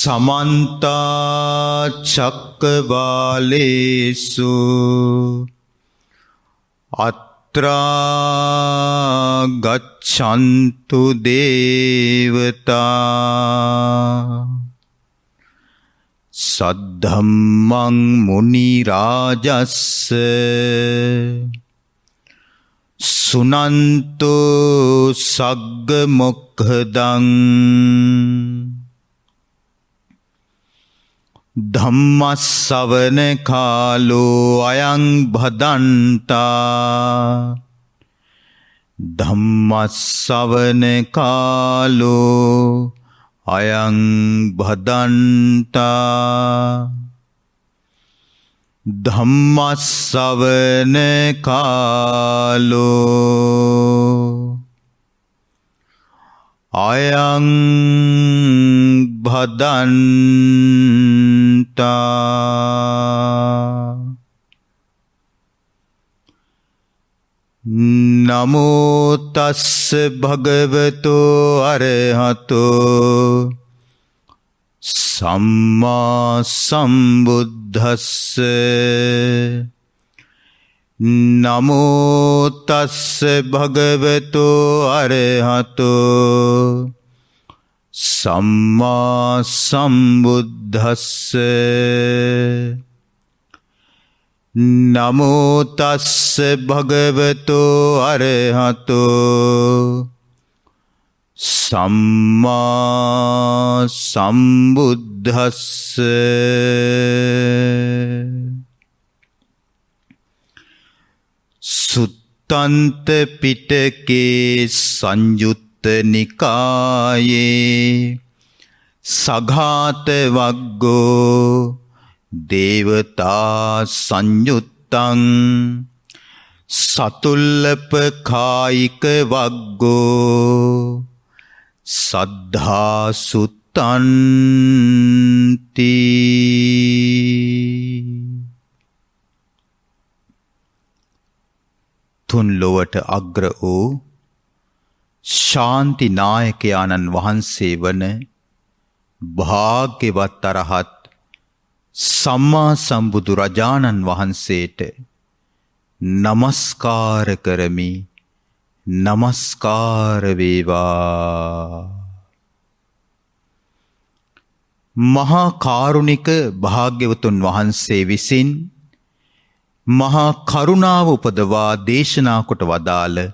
समन्ता चक्रवालेषु अत्रा गच्छन्तु देवता सद्धम्मं मुनिराजस्य सुनन्तु सग्गमुखदं धम्मස්සවන කාලෝ අයං භදන්තා ධම්මස්සවන කාලෝ අයං භදන්තා ධම්මස්සවන කාලෝ අයං භදන්තා නමෝ තස්ස භගවතෝ අරහතෝ සම්මා සම්බුද්දස්ස නමෝ තස්ස භගවතෝ අරහතෝ සම්මා සම්බුද්දස්ස නමෝ තස්ස භගවතෝ අරහතෝ සම්මා සම්බුද්දස්ස සුත්තන්ත පිටකේ සංයුත්ත නිකායේ සඝාත වග්ගෝ දේවතා සංයුත්තං සතුල්ලප කායික වග්ගෝ සද්ධා සුත්තන්ති. තුන් ලොවට අග්‍ර වූ ශාන්ති නායකයාණන් වහන්සේ වන භාග්‍යවත් අරහත් සම්මා සම්බුදු රජාණන් වහන්සේට නමස්කාර කරමි. නමස්කාර වේවා. මහා කාරුණික භාග්‍යවතුන් වහන්සේ විසින් මහා කරුණාව උපදවා දේශනා කොට වදාළ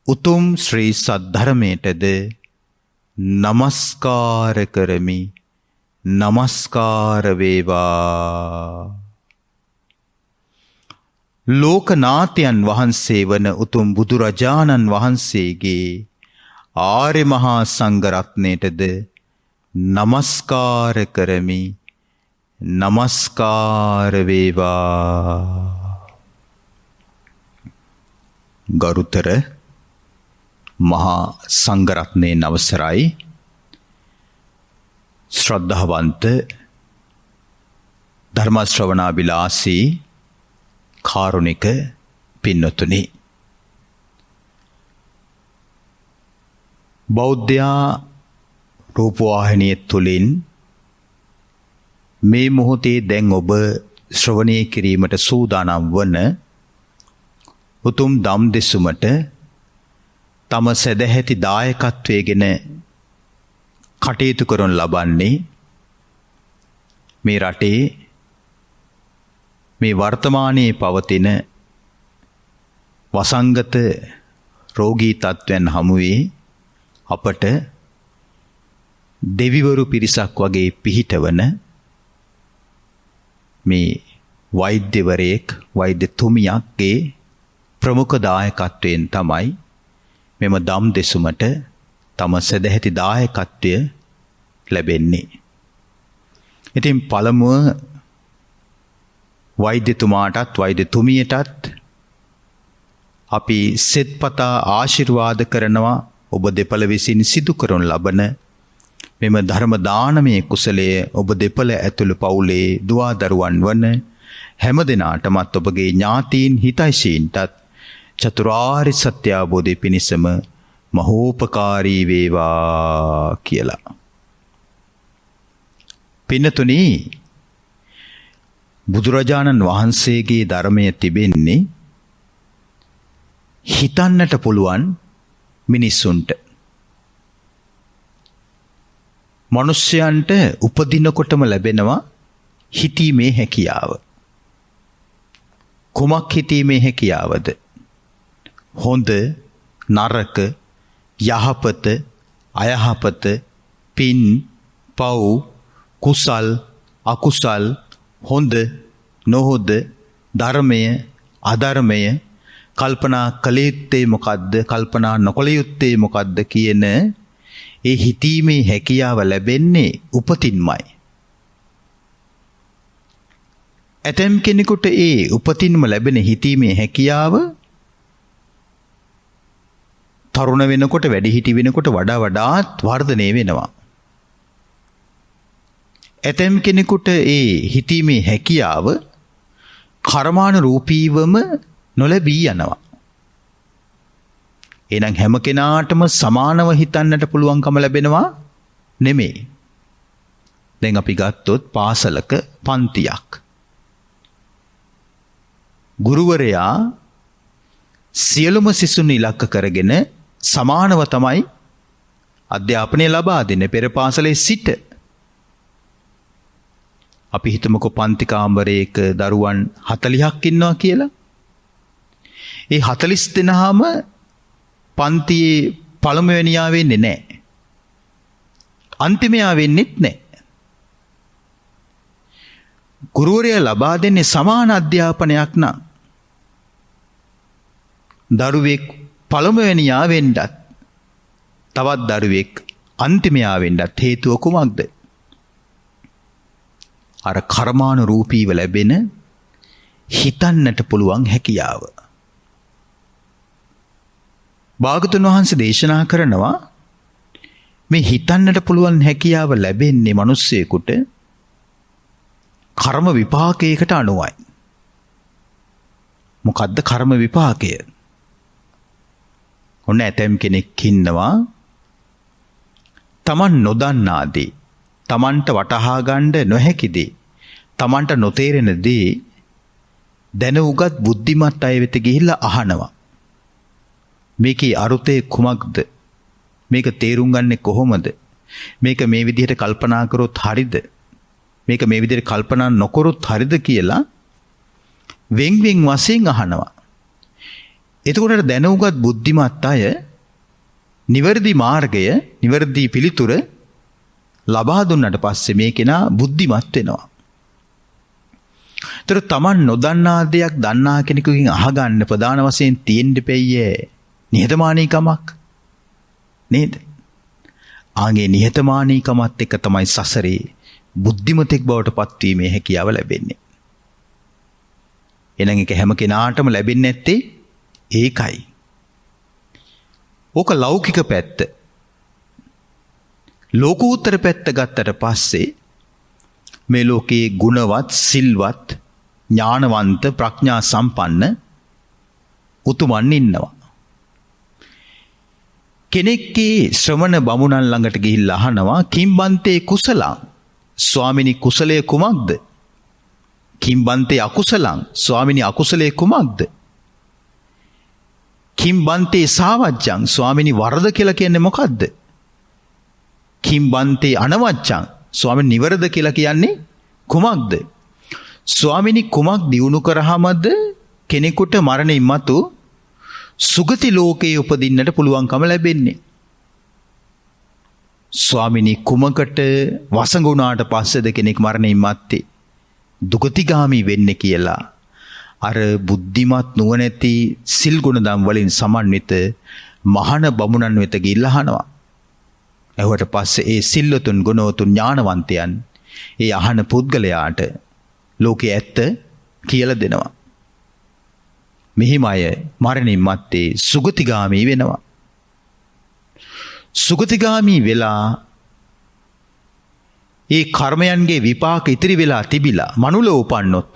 උතුම් ශ්‍රී සද්ධර්මයටද නමස්කාර කරමි. නමස්කාර වේවා. ලෝකනාථයන් වහන්සේ වන උතුම් බුදුරජාණන් වහන්සේගේ ආර්ය මහා සංඝරත්නයටද නමස්කාර කරමි. නමස්කාර වේවා. ගරුතර මහා සංඝරත්නයේ අවසරයි. ශ්‍රද්ධාවන්ත ධර්ම ශ්‍රවණාබිලාසී කාරුණික පින්වතුනි, බෞද්ධයා රූපවාහිනිය තුලින් මේ මොහොතේ දැන් ඔබ ශ්‍රවණය කිරීමට සූදානම් වන උතුම් ධම් දෙසුමට තම සදැහැති දායකත්වයේගෙන කටයුතු කරන ලබන්නේ මේ රටේ මේ වර්තමානයේ පවතින වසංගත රෝගී තත්ත්වයන් හමුවේ අපට දෙවිවරු පිරිසක් වගේ පිහිටවන මේ වෛද්‍යවරයෙක් වෛද්‍යතුමියක්ගේ ප්‍රමුඛ දායකත්වයෙන් තමයි මෙම ධම් දෙසුමට තම සදැහැති දායකත්වය ලැබෙන්නේ. ඉතින් පළමුව වෛද්‍යතුමාටත් වෛද්‍යතුමියටත් අපි සෙත්පතා ආශිර්වාද කරනවා. ඔබ දෙපළ විසින් සිදු කරනු ලබන මෙම ධර්ම දානමය කුසලයේ ඔබ දෙපළ ඇතුළු පවුලේ දුවා දරුවන් වන හැම දිනාටමත් ඔබගේ ඥාතීන් හිතයිසීන්ටත් චතුරාර්ය සත්‍ය අවබෝධය පිණිසම මහෝපකාරී වේවා කියලා. පින්නතුනි, බුදුරජාණන් වහන්සේගේ ධර්මය තිබෙන්නේ හිතන්නට පුළුවන් මිනිස්සුන්ට. මනුෂ්‍යයන්ට උපදිනකොටම ලැබෙනවා හිතීමේ හැකියාව. කුමක් හිතීමේ හැකියාවද? හොඳ, නරක, යහපත, අයහපත, පින්, පව්, කුසල්, අකුසල්, හොඳ, නොහොඳ, ධර්මය, අධර්මය, කල්පනා කළ යුත්තේ මොකද්ද, කල්පනා නොකළ යුත්තේ මොකද්ද කියන ඒ හිතීමේ හැකියාව ලැබෙන්නේ උපතින්මයි. ඇතැම් කෙනෙකුට ඒ උපතින්ම ලැබෙන හිතීමේ හැකියාව තරුණ වෙනකොට, වැඩිහිටි වෙනකොට වඩා වඩාත් වර්ධනය වෙනවා. ඇතැම් කෙනෙකුට ඒ හිතීමේ හැකියාව කර්මානුරූපීවම නොලැබී යනවා. එහෙනම් හැම කෙනාටම සමානව හිතන්නට පුළුවන්කම ලැබෙනවා නෙමෙයි. දැන් අපි ගත්තොත් පාසලක පන්තියක්. ගුරුවරයා සියලුම සිසුන් ඉලක්ක කරගෙන සමානව තමයි අධ්‍යාපනය ලබා දෙන්නේ පෙර පාසලේ සිට. අපි හිතමුකෝ පන්ති කාමරයක දරුවන් 40ක් ඉන්නවා කියලා. ඒ 40 දෙනාම පන්තියේ පළමුවෙනියා වෙන්නේ නැහැ. අන්තිමයා වෙන්නෙත් නැහැ. ගුරුවරයා ලබා දෙන්නේ සමාන අධ්‍යාපනයක් නම් දරුවෙක් පළමුවෙනියා වෙන්නත් තවත් දරුවෙක් අන්තිමයා වෙන්නත් හේතුව කුමක්ද? අර කර්මානුරූපීව ලැබෙන හිතන්නට පුළුවන් හැකියාව. භාගතුන් වහන්සේ දේශනා කරනවා මේ හිතන්නට පුළුවන් හැකියාව ලැබෙන්නේ මිනිස්සෙකුට කර්ම විපාකයකට අනුවයි. මොකද්ද කර්ම විපාකය? ඔන්න ඇතැම් කෙනෙක් ඉන්නවා තමන් නොදන්නා දේ, තමන්ට වටහා ගන්න නොහැකි දේ, තමන්ට නොතේරෙන දේ දැන උගත් බුද්ධිමත් අය වෙත ගිහිල්ලා අහනවා. මේකේ අරුතේ කුමක්ද? මේක තේරුම් ගන්නේ කොහොමද? මේක මේ විදිහට කල්පනා කරොත් හරිද? මේක මේ විදිහට කල්පනා නොකරොත් හරිද කියලා වෙන් වශයෙන් අහනවා. එතකොට දැනුගත් බුද්ධිමත් අය නිවැරදි මාර්ගය, නිවැරදි පිළිතුර ලබා දුන්නට පස්සේ මේ කෙනා බුද්ධිමත් වෙනවා. ඒතර තමන් නොදන්නා දෙයක් දන්නා කෙනෙකුගෙන් අහගන්න ප්‍රධාන වශයෙන් තියෙන්න දෙපෙయ్యේ නිහතමානීකමක් නේද? ආගේ නිහතමානීකමත් එක්ක තමයි සසරේ බුද්ධිමතෙක් බවට පත්වීමේ හැකියාව ලැබෙන්නේ. එනං එක හැම කෙනාටම ලැබෙන්නේ නැත්තේ ඒකයි. ඕක ලෞකික පැත්ත. ලෝකෝත්තර පැත්ත ගත්තට පස්සේ මේ ලෝකයේ ගුණවත්, සිල්වත්, ඥානවන්ත, ප්‍රඥා සම්පන්න උතුමන් ඉන්නවා. කෙනෙක්ගේ ශ්‍රමණ බමුණන් ළඟට ගිහිල්ලා අහනවා කිම්බන්තේ කුසලං, ස්වාමිනී කුසලයේ කුමක්ද? කිම්බන්තේ අකුසලං, ස්වාමිනී අකුසලයේ කුමක්ද? කිම්බන්තේ සාවජ්ජං, ස්වාමිනී වරද කියලා කියන්නේ මොකද්ද? කිම්බන්තේ අනවජ්ජං, ස්වාමිනී නිවරද කියලා කියන්නේ කුමක්ද? ස්වාමිනී කුමක් දියුණු කරාමද කෙනෙකුට මරණින් මතු සුගති ලෝකයේ උපදින්නට පුළුවන්කම ලැබෙන්නේ? ස්වාමිනී කුමකට වසඟුණාට පස්සේද කෙනෙක් මරණින් මත්තේ දුගතිගාමී වෙන්නේ කියලා අර බුද්ධිමත් නුවණැති සිල් ගුණ දම් වලින් සමන්විත මහාන බමුණන් වෙත ගිහිල්ලා අහනවා. එහුවට පස්සේ ඒ සිල්වතුන් ගුණවතුන් ඥානවන්තයන් ඒ අහන පුද්ගලයාට ලෝකයේ ඇත්ත කියලා දෙනවා. මෙහිම අය මරණින් මත්තේ සුගතිගාමී වෙනවා. සුගතිගාමී වෙලා ඒ කර්මයන්ගේ විපාක ඉතිරි වෙලා තිබිලා මනුලෝ උපන්නොත්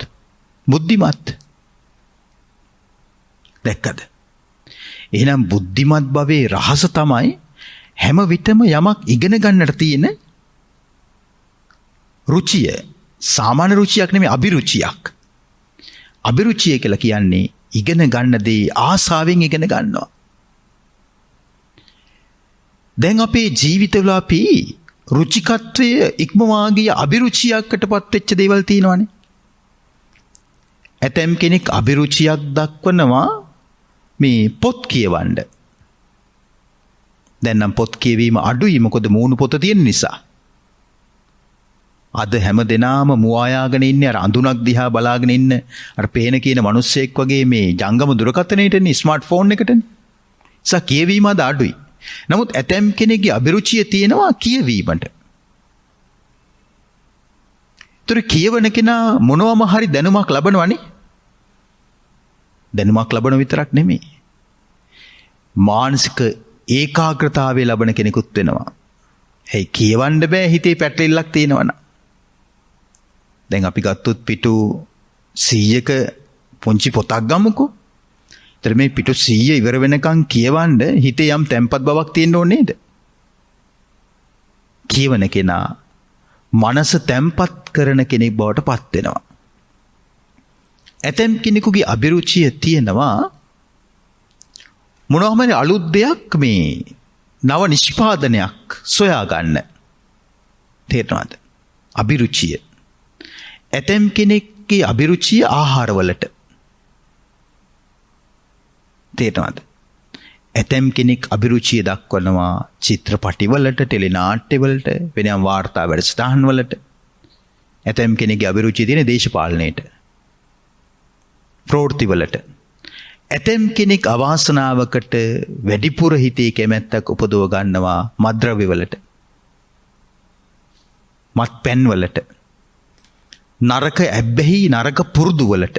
බුද්ධිමත්. දැක්කද? එහෙනම් බුද්ධිමත් භවයේ රහස තමයි හැම විටම යමක් ඉගෙන ගන්නට තියෙන රුචිය සාමාන්‍ය රුචියක් නෙමෙයි අභිරුචියක්. අභිරුචිය කියලා කියන්නේ ඉගෙන ගන්න දේ ආසාවෙන් ඉගෙන ගන්නවා. දැන් අපේ ජීවිතවල අපි රුචිකත්වය ඉක්මවා ගිය අභිරුචියකටපත් වෙච්ච දේවල් තියෙනවානේ. ඇතැම් කෙනෙක් අභිරුචියක් දක්වනවා මේ පොත් කියවන්න. දැන් නම් පොත් කියවීම අඩුයි මොකද මූණු පොත තියෙන නිසා. අද හැම දෙනාම මුවායාගෙන ඉන්නේ අර අඳුනක් දිහා බලාගෙන ඉන්න අර පේන කියන මිනිස්සෙක් වගේ මේ ජංගම දුරකථනයේටනේ ස්මාර්ට්ෆෝන් එකටනේ. ඒසා කියවීම අද අඩුයි. නමුත් ඇතැම් කෙනෙක්ගේ අභිරුචිය තියෙනවා කියවීමට. ඒතර කියවන කෙනා මොනවම හරි දැනුමක් ලබනවනේ. දැනුමක් ලබන විතරක් නෙමෙයි. මානසික ඒකාග්‍රතාවය ලබන කෙනෙකුත් වෙනවා. hey කියවන්න බෑ හිතේ පැටලෙල්ලක් තියෙනවනම්. දැන් අපි ගත්තොත් පිටු 100ක පුංචි පොතක් ගමුකෝ. ඒතර මේ පිටු 100 ඉවර වෙනකන් කියවන්න හිතේ යම් තැම්පත් බවක් තියෙන්න ඕනේ නේද? කියවන කෙනා මනස තැම්පත් කරන කෙනෙක් බවට පත් වෙනවා. ඇතැම් කෙනෙකුගේ අභිරුචිය තියෙනවා මොනවාම අලුත් දෙයක් මේ නව නිෂ්පාදනයක් සොයා ගන්න. තේරෙනවද? අභිරුචිය. ඇතැම් කෙනෙක්ගේ අභිරුචිය ආහාරවලට. තේරෙනවද? ඇතැම් කෙනෙක් අභිරුචිය දක්වනවා චිත්‍රපටිවලට, ටෙලිනාට්‍යවලට, වෙනම වාර්තා වැඩසටහන්වලට. ඇතැම් කෙනෙක්ගේ අභිරුචිය තියෙන දේශපාලනයට, ප්‍රවෘත්තිවලට. ඇතැම් කෙනෙක් අවාසනාවකට වැඩිපුර හිතේ කැමැත්තක් උපදව ගන්නවා මත්ද්‍රව්‍යවලට, මත්පැන්වලට, නරක ඇබ්බැහි නරක පුරුදුවලට.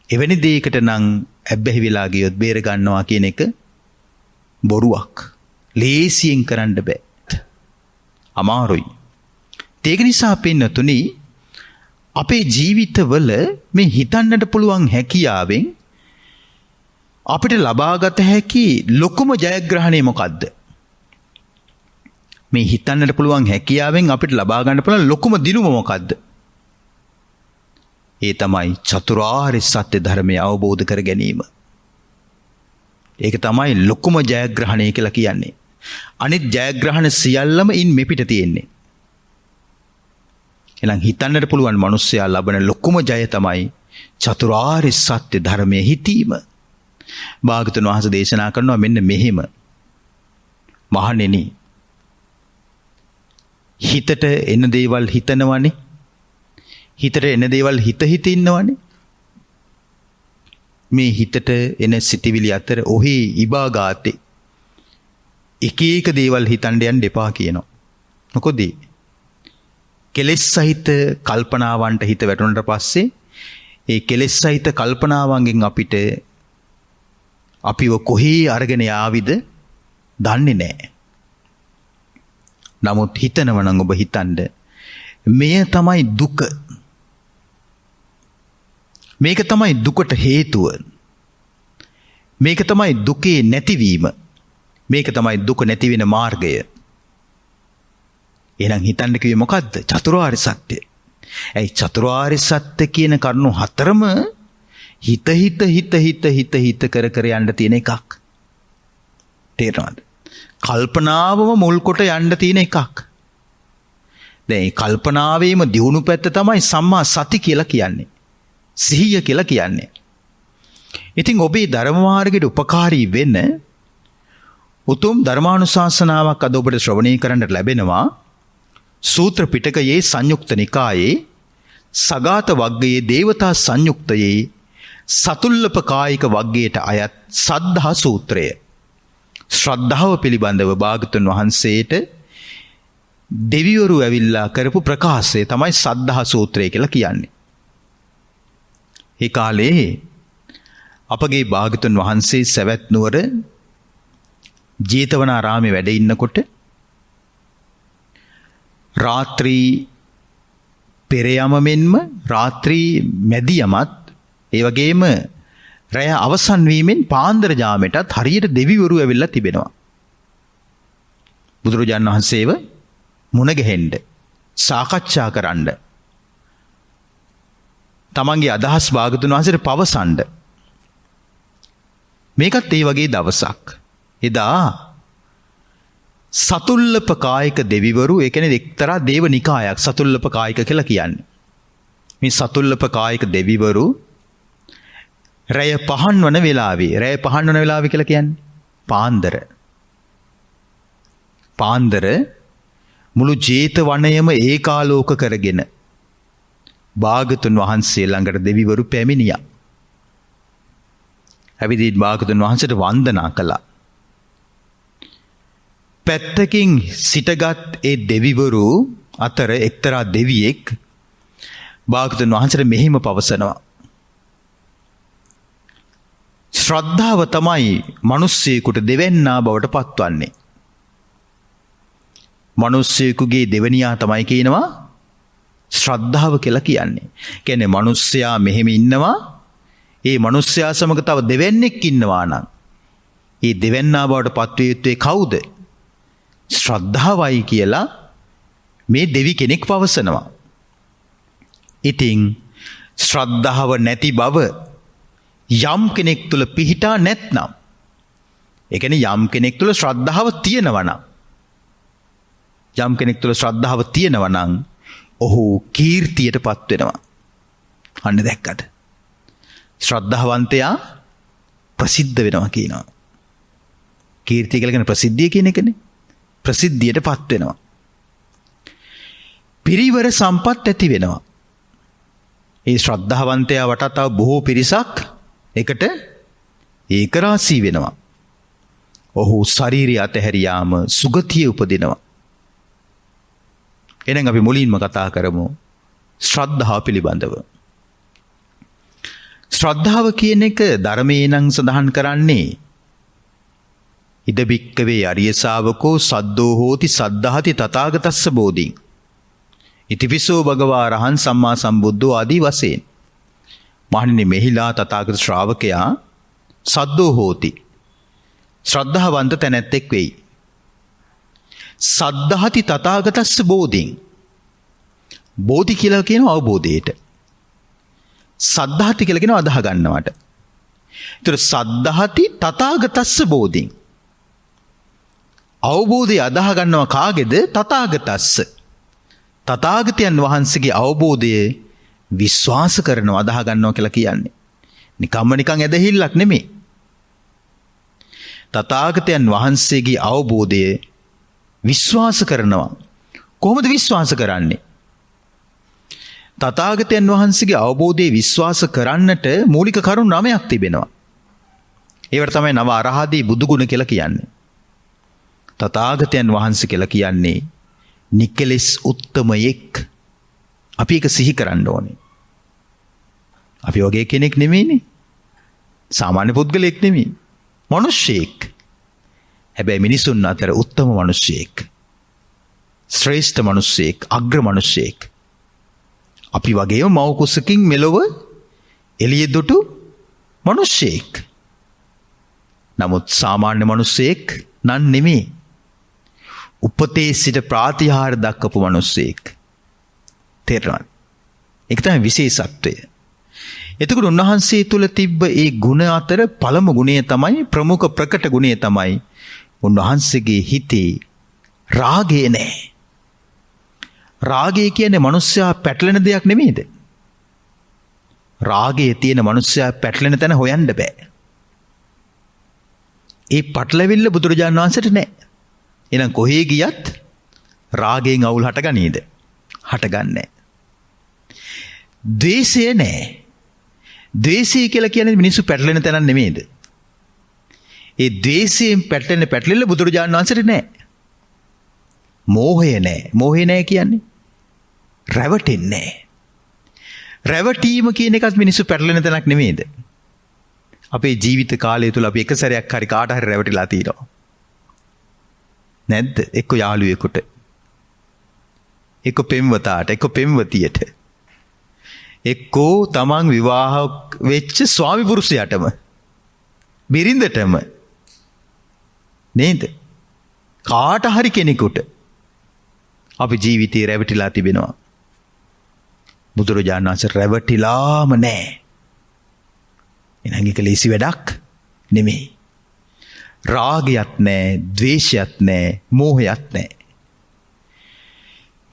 එවැනි දෙයකට නම් ඇබ්බැහි වෙලා ගියොත් බේර ගන්නවා කියන එක බොරුවක්. ලේසියෙන් කරන්න බෑ. අමාරුයි. ඒක නිසා පින්නතුනි අපේ ජීවිතවල මේ හිතන්නට පුළුවන් හැකියාවෙන් අපිට ලබාගත හැකි ලොකුම ජයග්‍රහණය මොකද්ද? මේ හිතන්නට පුළුවන් හැකියාවෙන් අපිට ලබා ගන්න පුළුවන් ලොකුම දිනුම මොකද්ද? ඒ තමයි චතුරාර්ය සත්‍ය ධර්මය අවබෝධ කර ගැනීම. ඒක තමයි ලොකුම ජයග්‍රහණය කියලා කියන්නේ. අනිත් ජයග්‍රහණ සියල්ලම ඉන් මෙපිට තියෙන්නේ. එලං හිතන්නට පුළුවන් මිනිස්සයා ලබන ලොකුම ජය තමයි චතුරාර්ය සත්‍ය ධර්මයේ හිතීම. භාගතුන් වහන්සේ දේශනා කරනවා මෙන්න මෙහෙම. මහණෙනි හිතට එන දේවල් හිතනවනේ. හිතට එන දේවල් හිත ඉන්නවනේ. මේ හිතට එන සිටිවිලි අතර ඔහි ඉබාගාතේ එක එක දේවල් හිතන්න යන්න එපා කියනවා. මොකද කෙලෙස් සහිත කල්පනාවන්ට හිත වැටුණට පස්සේ ඒ කෙලෙස් සහිත කල්පනාවන්ගෙන් අපිට අපිව කොහේ අරගෙන යාවිද දන්නේ නැහැ. නමුත් හිතනව නම් ඔබ හිතන්න මෙය තමයි දුක. මේක තමයි දුකට හේතුව. මේක තමයි දුකේ නැතිවීම. මේක තමයි දුක නැති වෙන මාර්ගය. එහෙනම් හිතන්න කිව්වේ මොකද්ද? චතුරාර්ය සත්‍ය. ඒ චතුරාර්ය සත්‍ය කියන කරුණු හතරම හිත කර කර යන්න තියෙන එකක්. තේරෙනවද? කල්පනාවම මුල් කොට යන්න තියෙන එකක්. දැන් මේ කල්පනාවේම දියුණු පැත්ත තමයි සම්මා සති කියලා කියන්නේ. සිහිය කියලා කියන්නේ. ඉතින් ඔබේ ධර්ම මාර්ගයට උපකාරී වෙන උතුම් ධර්මානුශාසනාවක් අද ඔබට ශ්‍රවණය කරන්නට ලැබෙනවා. සූත්‍ර පිටකයේ සංයුක්ත නිකායේ සගාත වග්ගයේ දේවතා සංයුක්තයේ සතුල්ලප කායික වග්ගයට අයත් සද්ධා සූත්‍රය. ශ්‍රද්ධාව පිළිබඳව භාගතුන් වහන්සේට දෙවිවරු ඇවිල්ලා කරපු ප්‍රකාශය තමයි සද්ධා සූත්‍රය කියලා කියන්නේ. ඒ කාලේ අපගේ භාගතුන් වහන්සේ සවැත් නුවර ජේතවනාරාමේ වැඩ ඉන්නකොට රාත්‍රී පෙරයම මෙන්ම රාත්‍රී මැදියමත් ඒ වගේම රැය අවසන් වීමෙන් පාන්දර ජාමෙටත් හරියට දෙවිවරු ඇවිල්ලා තිබෙනවා. බුදුරජාණන් වහන්සේව මුණ ගැහෙන්න, සාකච්ඡා කරන්න, තමන්ගේ අදහස් භාගතුන් වහන්සේට පවසන්න. මේකත් ඒ වගේ දවසක්. එදා සතුල්ලපකායක දෙවිවරු, ඒ කියන්නේ එක්තරා දේව නිකායක් සතුල්ලපකායක කියලා කියන්නේ. මේ සතුල්ලපකායක දෙවිවරු රැය පහන් වන වෙලාවේ කියලා කියන්නේ පාන්දර මුළු ජේතවනයම ඒකාලෝක කරගෙන භාගතුන් වහන්සේ ළඟට දෙවිවරු පැමිණියා. ඇවිදින් භාගතුන් වහන්සේට වන්දනා කළා. පැත්තකින් සිටගත් ඒ දෙවිවරු අතර එක්තරා දෙවියෙක් භාගතුන් වහන්සේට මෙහිම පවසනවා. ශ්‍රද්ධාව තමයි මිනිස්සෙකුට දෙවැන්නා බවට පත්වන්නේ. මිනිස්සෙකුගේ දෙවනියා තමයි කියනවා ශ්‍රද්ධාව කියලා කියන්නේ. කියන්නේ මිනිස්සයා මෙහෙම ඉන්නවා, ඒ මිනිස්සයා සමග තව දෙවැන්නෙක් ඉන්නවා නම් ඒ දෙවැන්නා බවට පත්විය යුත්තේ කවුද? ශ්‍රද්ධාවයි කියලා මේ දෙවි කෙනෙක් පවසනවා. ඉතින් ශ්‍රද්ධාව නැති බව යම් කෙනෙක් තුළ පිහිටා නැත්නම්, ඒ කියන්නේ යම් කෙනෙක් තුළ ශ්‍රද්ධාව තියෙනවා නම් ඔහු කීර්තියට පත් වෙනවා. අන්න දැක්කද? ශ්‍රද්ධාවන්තයා ප්‍රසිද්ධ වෙනවා කියනවා. කීර්තිය කියලා කියන්නේ ප්‍රසිද්ධිය කියන එකනේ. ප්‍රසිද්ධියට පත් වෙනවා. පිරිවර සම්පත් ඇති වෙනවා. ඒ ශ්‍රද්ධාවන්තයා වටා තව බොහෝ පිරිසක් එකට ඒකරාශී වෙනවා. ඔහු ශරීරය අතහැරියාම සුගතිය උපදිනවා. එහෙනම් අපි මුලින්ම කතා කරමු ශ්‍රද්ධාව පිළිබඳව. ශ්‍රද්ධාව කියන එක ධර්මයේ නම් සඳහන් කරන්නේ ඉද බික්කවේ අරිය ශාවකෝ සද්දෝ හෝති සද්ධාති තථාගතස්ස බෝධින් ඉතිපිසෝ භගවා රහං සම්මා සම්බුද්ධෝ ආදී වශයෙන්. මහණෙනි, මෙහිලා තථාගත ශ්‍රාවකයා සද්දෝ හෝති, ශ්‍රද්ධාවන්ත තැනැත්තෙක් වෙයි. සද්ධාති තථාගතස්ස බෝධින්, බෝධි කියලා කියන අවබෝධයට. සද්ධාති කියලා කියන අදහ ගන්නවට. ඒතර සද්ධාති තථාගතස්ස බෝධින්, අවබෝධය අදහ ගන්නවා කාගේද? තථාගතස්ස, තථාගතයන් වහන්සේගේ අවබෝධය විශ්වාස කරනවා, අදහ ගන්නවා කියලා කියන්නේ. නිකන් ඇදහිල්ලක් නෙමෙයි. තථාගතයන් වහන්සේගේ අවබෝධය විශ්වාස කරනවා. කොහොමද විශ්වාස කරන්නේ? තථාගතයන් වහන්සේගේ අවබෝධය විශ්වාස කරන්නට මූලික කරුණු 9ක් තිබෙනවා. ඒවට තමයි නව අරහදී බුදුගුණ කියලා කියන්නේ. තථාගතයන් වහන්සේ කියලා කියන්නේ නිකලෙස් උත්තමයෙක්. අපි ඒක සිහි කරන්න ඕනේ. අපි වගේ කෙනෙක් නෙමෙයිනේ. සාමාන්‍ය පුද්ගලයෙක් නෙමෙයි. මිනිස්සෙක්. හැබැයි මිනිසුන් අතර උත්තම මිනිස්සෙක්. ශ්‍රේෂ්ඨ මිනිස්සෙක්, අග්‍ර මිනිස්සෙක්. අපි වගේම මව කුසකින් මෙලොව එළිය දුටු මිනිස්සෙක්. නමුත් සාමාන්‍ය මිනිස්සෙක් නන් නෙමෙයි. උපතේ සිට ප්‍රාතිහාර්ය දක්වපු මිනිස්සෙක්. තේරෙනවද? ඒක තමයි විශේෂත්වය. එතකොට උන්වහන්සේ තුල තිබ්බ ඒ ගුණ අතර පළමු ගුණය තමයි, ප්‍රමුඛ ප්‍රකට ගුණය තමයි උන්වහන්සේගේ හිතේ රාගය නැහැ. රාගය කියන්නේ මිනිස්සයා පැටලෙන දෙයක් නෙමෙයිද? රාගයේ තියෙන මිනිස්සයා පැටලෙන තැන හොයන්න බෑ. ඒ පටලවිල්ල බුදුරජාණන් වහන්සේට නැහැ. එහෙනම් කොහේ ගියත් රාගයෙන් අවුල් හටගනීද? හටගන්නේ. ද්වේෂය නැහැ. ද්වේෂය කියලා කියන්නේ මිනිස්සු පැටලෙන තැන නෙමෙයිද? ඒ ද්වේෂයෙන් පැටලෙන්න බුදුරජාණන් වහන්සේට නැහැ. මෝහය නැහැ. මෝහය නැහැ කියන්නේ රැවටෙන්නේ නැහැ. රැවටීම කියන එකත් මිනිස්සු පැටලෙන තැනක් නෙමෙයිද? අපේ ජීවිත කාලය තුල අපි එක සැරයක් හරි කාට හරි රැවටිලා තියෙනවා. නැද්ද? එක්ක යාළුවෙකුට, එක්ක පෙම්වතාට, එක්ක පෙම්වතියට, එක්කෝ තමන් විවාහ වෙච්ච ස්වාමි පුරුෂයාටම, බිරිඳටම, නේද? කාට හරි කෙනෙකුට අපි ජීවිතේ රැවටිලා තිබෙනවා. බුදුරජාණන් වහන්සේ රැවටිලාම නැහැ. එනංගික ලේසි වැඩක් නෙමෙයි. රාගයක් නැහැ, ද්වේෂයක් නැහැ, මෝහයක් නැහැ.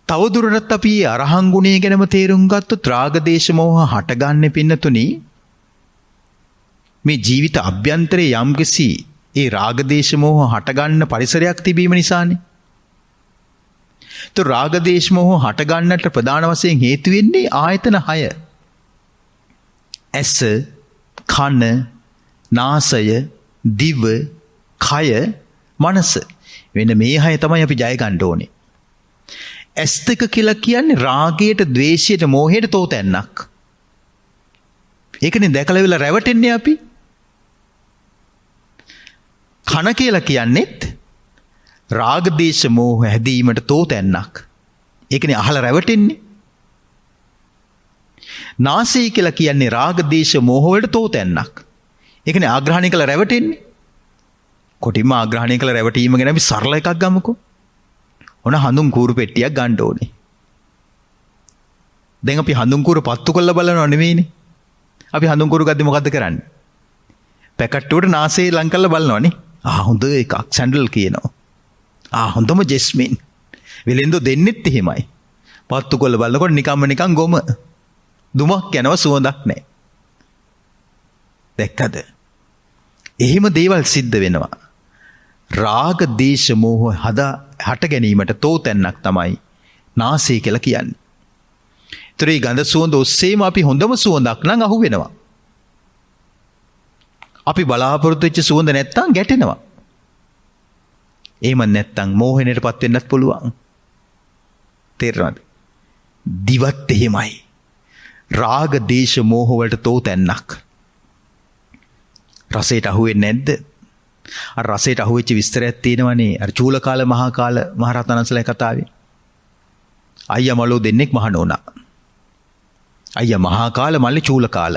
තවදුරටත් අපි අරහං ගුණය ගැනම තේරුම් ගත්තොත් රාග දේශ මොහ හටගන්නේ පින්නතුනි මේ ජීවිත අභ්‍යන්තරයේ යම්කිසි ඒ රාග දේශ මොහ හටගන්න පරිසරයක් තිබීම නිසානේ. તો රාග දේශ මොහ හටගන්නට ප්‍රධාන වශයෙන් හේතු වෙන්නේ ආයතන 6. ඇස, කන, නාසය, දිව, කය, මනස. වෙන මේ 6 තමයි අපි ජය ගන්න ඕනේ. ඇස් දෙක කියලා කියන්නේ රාගයට, ද්වේෂයට, මෝහයට තෝතැන්නක්. ඒකනේ දැකලා වෙලා රැවටෙන්නේ අපි. කන කියලා කියන්නේත් රාග දේශ මෝහ හැදීමට තෝතැන්නක්. ඒකනේ අහලා රැවටෙන්නේ. නාසය කියලා කියන්නේ රාග දේශ මෝහ වලට තෝතැන්නක්. ඒකනේ ආග්‍රහණය කළ රැවටෙන්නේ. කොටිම ආග්‍රහණය කළ රැවටීම ගැන අපි සරල එකක් ගමුකෝ. ඔන හඳුන් කූරු පෙට්ටියක් ගන්න ඕනේ. දැන් අපි හඳුන් කූරු පත්තු කරලා බලනව නෙමෙයිනේ. අපි හඳුන් කූරු ගද්දි මොකද්ද කරන්නේ? පැකට්ටුවට නාසය ලං කරලා බලනවනේ. හොඳ එකක් සැන්ඩල් කියනවා. හොඳම ජෙස්මින්. වෙලෙන්දෝ දෙන්නෙත් එහෙමයි. පත්තු කරලා බලනකොට නිකන් ගොම. දුමක් යනවා, සුවඳක් නැහැ. දැක්කද? එහෙම දේවල් සිද්ධ වෙනවා. රාග දේශ මෝහ හට ගැනීමට තෝතැන්නක් තමයි නාසය කියලා කියන්නේ. ඒතර මේ ගඳ සුවඳ ඔස්සේම අපි හොඳම සුවඳක් නම් අහු වෙනවා. අපි බලාපොරොත්තු වෙච්ච සුවඳ නැත්තම් ගැටෙනවා. එහෙම නැත්තම් මෝහණයටපත් වෙන්නත් පුළුවන්. තේරෙනවද? දිවත් එහෙමයි. රාග දේශ මෝහ වලට තෝතැන්නක්. රසයට අහුවෙන්නේ නැද්ද? අර රසයට අහුවෙච්ච විස්තරයක් තියෙනවනේ අර චූලකාල මහාකාල මහරහතන් වහන්සේලා කතාවේ. අයියා මලෝ දෙන්නෙක් මහණ වුණා. අයියා මහාකාල මල්ලි චූලකාල.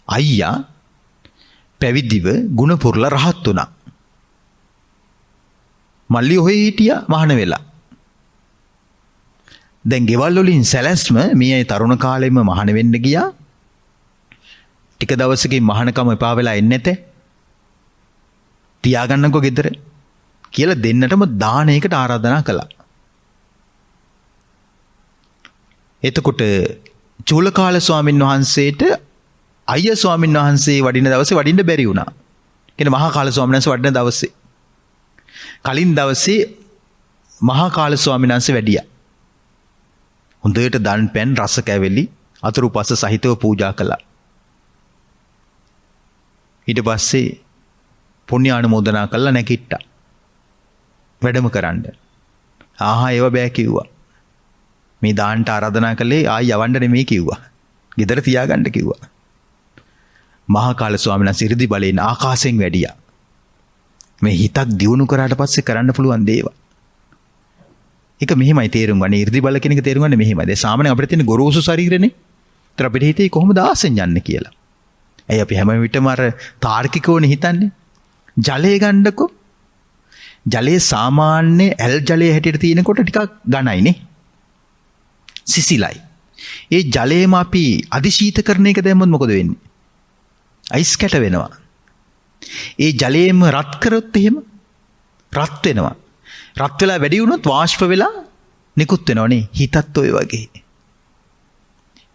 අයියා පැවිදිව ගුණ පුරලා රහත් වුණා. මල්ලි ඔහේ හිටියා මහණ වෙලා. දැන් ගෙවල් වලින් සැලැස්ම මේ අය තරුණ කාලෙම මහණ වෙන්න ගියා. ටික දවසකින් මහණකම එපා වෙලා එන්නේ නැතේ. තියාගන්නකෝ ගෙදර කියලා දෙන්නටම දානයකට ආරාධනා කළා. එතකොට චූලකාල ස්වාමින් වහන්සේට අයියා ස්වාමින් වහන්සේ වඩින දවසේ වඩින්න බැරි වුණා. කියන්නේ මහා කාල ස්වාමීන් වහන්සේ වඩින දවසේ. කලින් දවසේ මහා කාල ස්වාමීන් වහන්සේ වැඩියා. හොඳට දන් පැන් රස කැවිලි අතුරුපස සහිතව පූජා කළා. ඊට පස්සේ පුණ්‍යානුමෝදනා කළා නැකිට්ටා. වැඩම කරන්න. ඒව බෑ කිව්වා. මේ දාන්ට ආරාධනා කළේ ආයි යවන්න නෙමෙයි කිව්වා. ගෙදර තියාගන්න කිව්වා. මහා කාල ස්වාමීන් වහන්සේ ඉර්ධි බලයෙන් ආකාශයෙන් වැඩියා. මේ හිතක් දියුණු කරාට පස්සේ කරන්න පුළුවන් දේවල්. ඒක මෙහෙමයි තේරුම් ගන්න. 이르දි බල කෙනෙක් තේරුම් ගන්න මෙහෙමයි. දැන් සාමාන්‍යයෙන් අපිට තියෙන ගොරෝසු ශරීරනේ. ඒතර අපිට හිතේ කොහොමද ආසෙන් යන්නේ කියලා. ඇයි අපි හැම විටම අර තාර්කිකවනේ හිතන්නේ. ජලය ගන්නකො. ජලයේ සාමාන්‍ය ඇල් ජලයේ හැටියට තියෙනකොට ටිකක් ඝනයිනේ. සිසිලයි. ඒ ජලයේම අපි අධිශීතකරණ එක දැම්මොත් මොකද වෙන්නේ? අයිස් කැට වෙනවා. ඒ ජලයේම රත් කරොත් එහෙම රත් වෙනවා. රත් වෙලා වැඩි වුණොත් වාෂ්ප වෙලා නිකුත් වෙනවනේ. හිතත් ඔය වගේ.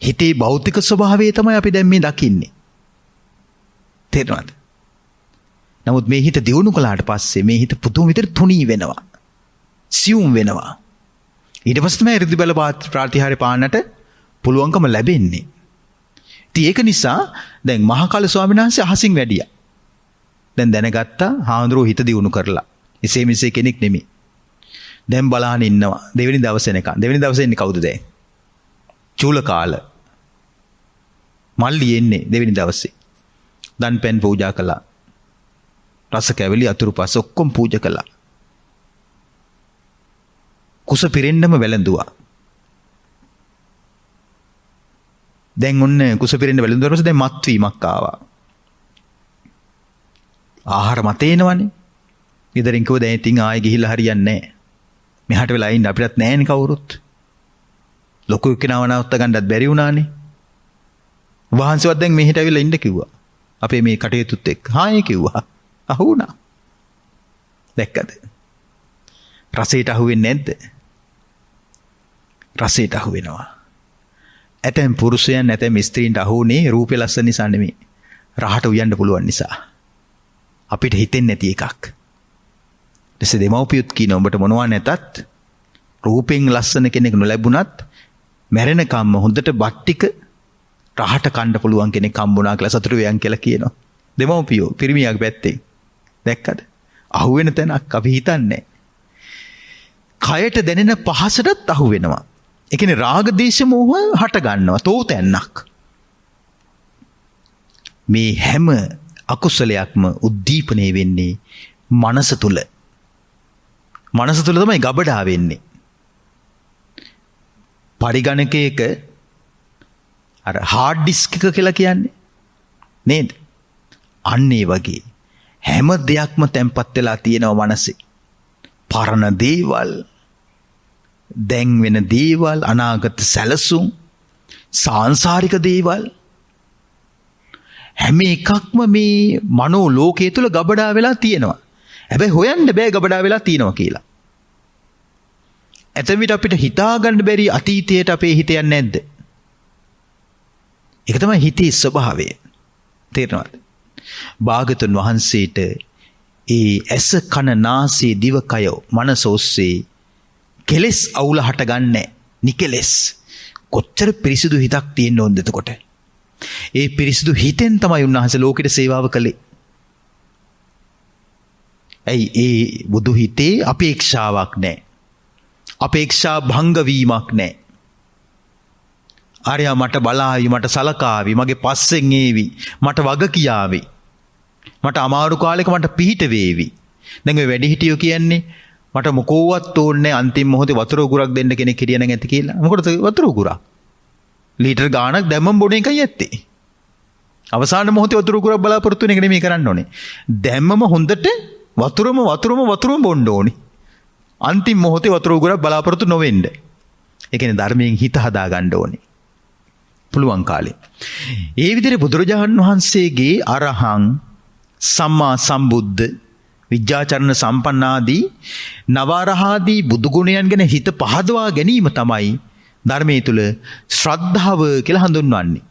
හිතේ භෞතික ස්වභාවය තමයි අපි දැන් මේ දකින්නේ. තේරෙනවද? නමුත් මේ හිත දියුණු කළාට පස්සේ මේ හිත පුදුම විදිහට තුනී වෙනවා. සියුම් වෙනවා. ඊට පස්සේ තමයි 이르දි බල ප්‍රාතිහාර්ය පාන්නට පුළුවන්කම ලැබෙන්නේ. ඉතින් ඒක නිසා දැන් මහා කාල ස්වාමීන් වහන්සේ අහසින් වැඩියා. දැන් දැනගත්තා හාමුදුරුවෝ හිත දියුණු කරලා. එසේ මෙසේ කෙනෙක් නෙමෙයි. දැන් බලහන් ඉන්නවා. දෙවෙනි දවසේ එනකන්. දෙවෙනි දවසේ එන්නේ කවුද දැන්? චූලකාල. මල්ලි එන්නේ දෙවෙනි දවසේ. දන් පෙන් පූජා කළා. රස කැවිලි අතුරුපස ඔක්කොම පූජා කළා. කුස පිරෙන්නම වැළඳුවා. දැන් ඔන්න කුස පිරෙන්න වැළඳුවා ඊට පස්සේ දැන් මත් වීමක් ආවා. ආහාර මතේනවනේ. ගෙදරින් කිව්ව දැන් ඉතින් ආයෙ ගිහිල්ලා හරියන්නේ නැහැ. මෙහාට වෙලා ඉන්න අපිටත් නැහැනේ කවුරුත්. ලොකු කෙනාව නවත්ත ගන්නත් බැරි වුණානේ. වහන්සේවත් දැන් මෙහෙට ඇවිල්ලා ඉන්න කිව්වා. අපේ මේ කටයුතුත් එක්ක. හායි කිව්වා. අහු වුණා. දැක්කද? රසයට අහු වෙන්නේ නැද්ද? රසයට අහු වෙනවා. ඇතැම් පුරුෂයන් ඇතැම් ස්ත්‍රීන්ට අහු වුණේ රූපේ ලස්සන නිසා නෙමෙයි. රහට උයන්න පුළුවන් නිසා. අපිට හිතෙන්නේ නැති එකක්. ඊටසේ දෙමව්පියොත් කියන උඹට මොනවා නැතත් රූපෙන් ලස්සන කෙනෙක් නොලැබුණත් මැරෙනකම්ම හොඳට බත් ටික රහට කන්න පුළුවන් කෙනෙක් හම්බුණා කියලා සතුටු වෙයන් කියලා කියනවා. දෙමව්පියෝ පිරිමියාගේ පැත්තෙන්. දැක්කද? අහු වෙන තැනක් අපි හිතන්නේ. කයට දැනෙන පහසටත් අහු වෙනවා. ඒ කියන්නේ රාග දේශ මොහ හට ගන්නවා. තෝතැන්නක්. මේ හැම අකුසලයක්ම උද්දීපනය වෙන්නේ මනස තුල. මනස තුල තමයි ගබඩා වෙන්නේ. පරිගණකයක අර හાર્ඩ් ඩිස්ක් එක කියලා කියන්නේ නේද? අන්න ඒ වගේ හැම දෙයක්ම තැම්පත් වෙලා තියෙනවා මනසේ. පරණ දේවල්, දැන් වෙන දේවල්, අනාගත සැලසුම්, සාංශාරික දේවල් හැම එකක්ම මේ මනෝ ලෝකයේ තුල ගබඩා වෙලා තියෙනවා. හැබැයි හොයන්න බෑ ගබඩා වෙලා තියෙනවා කියලා. එතන විතර අපිට හිතා ගන්න බැරි අතීතයට අපේ හිත යන්නේ නැද්ද? ඒක තමයි හිතේ ස්වභාවය. තේරෙනවද? භාගතුන් වහන්සේට ඒ ඇස කන නාසය දිව කය මනස ඔස්සේ කෙලෙස් අවුල හටගන්නේ නිකෙලෙස්. කොච්චර පිරිසිදු හිතක් තියෙන්න ඕනද එතකොට? ඒ පිරිසිදු හිතෙන් තමයි උන්වහන්සේ ලෝකෙට සේවාව කළේ. ඇයි ඒ බුදු හිතේ අපේක්ෂාවක් නැහැ. අපේක්ෂා භංග වීමක් නැහැ. ආර්යා මට බලාවි, මට සලකාවි, මගේ පස්සෙන් ඒවි, මට වග කියාවි, මට අමාරු කාලෙක මට පිහිට වේවි. දැන් ඔය වැඩිහිටියෝ කියන්නේ මට මොකෝවත් ඕනේ අන්තිම මොහොතේ වතුර උගුරක් දෙන්න කෙනෙක් හිටිය නම් ඇති කියලා. මොකටද වතුර උගුරක්? ලීටර් ගාණක් දැම්මම බොන එකයි ඇත්තේ. අවසාන මොහොතේ වතුර උගුරක් බලාපොරොත්තු වෙන එක නෙමෙයි කරන්න ඕනේ. දැම්මම හොඳට වතුරම බොන්න ඕනේ. අන්තිම මොහොතේ වතුර උගුරක් බලාපොරොත්තු නොවෙන්න. ඒ කියන්නේ ධර්මයෙන් හිත හදා ගන්න ඕනේ. පුළුවන් කාලේ. ඒ විදිහට බුදුරජාණන් වහන්සේගේ අරහං සම්මා සම්බුද්ධ විද්‍යාචරණ සම්පන්නාදී නවරහාදී බුදු ගුණයන් ගැන හිත පහදවා ගැනීම තමයි ධර්මයේ තුල ශ්‍රද්ධාව කියලා හඳුන්වන්නේ.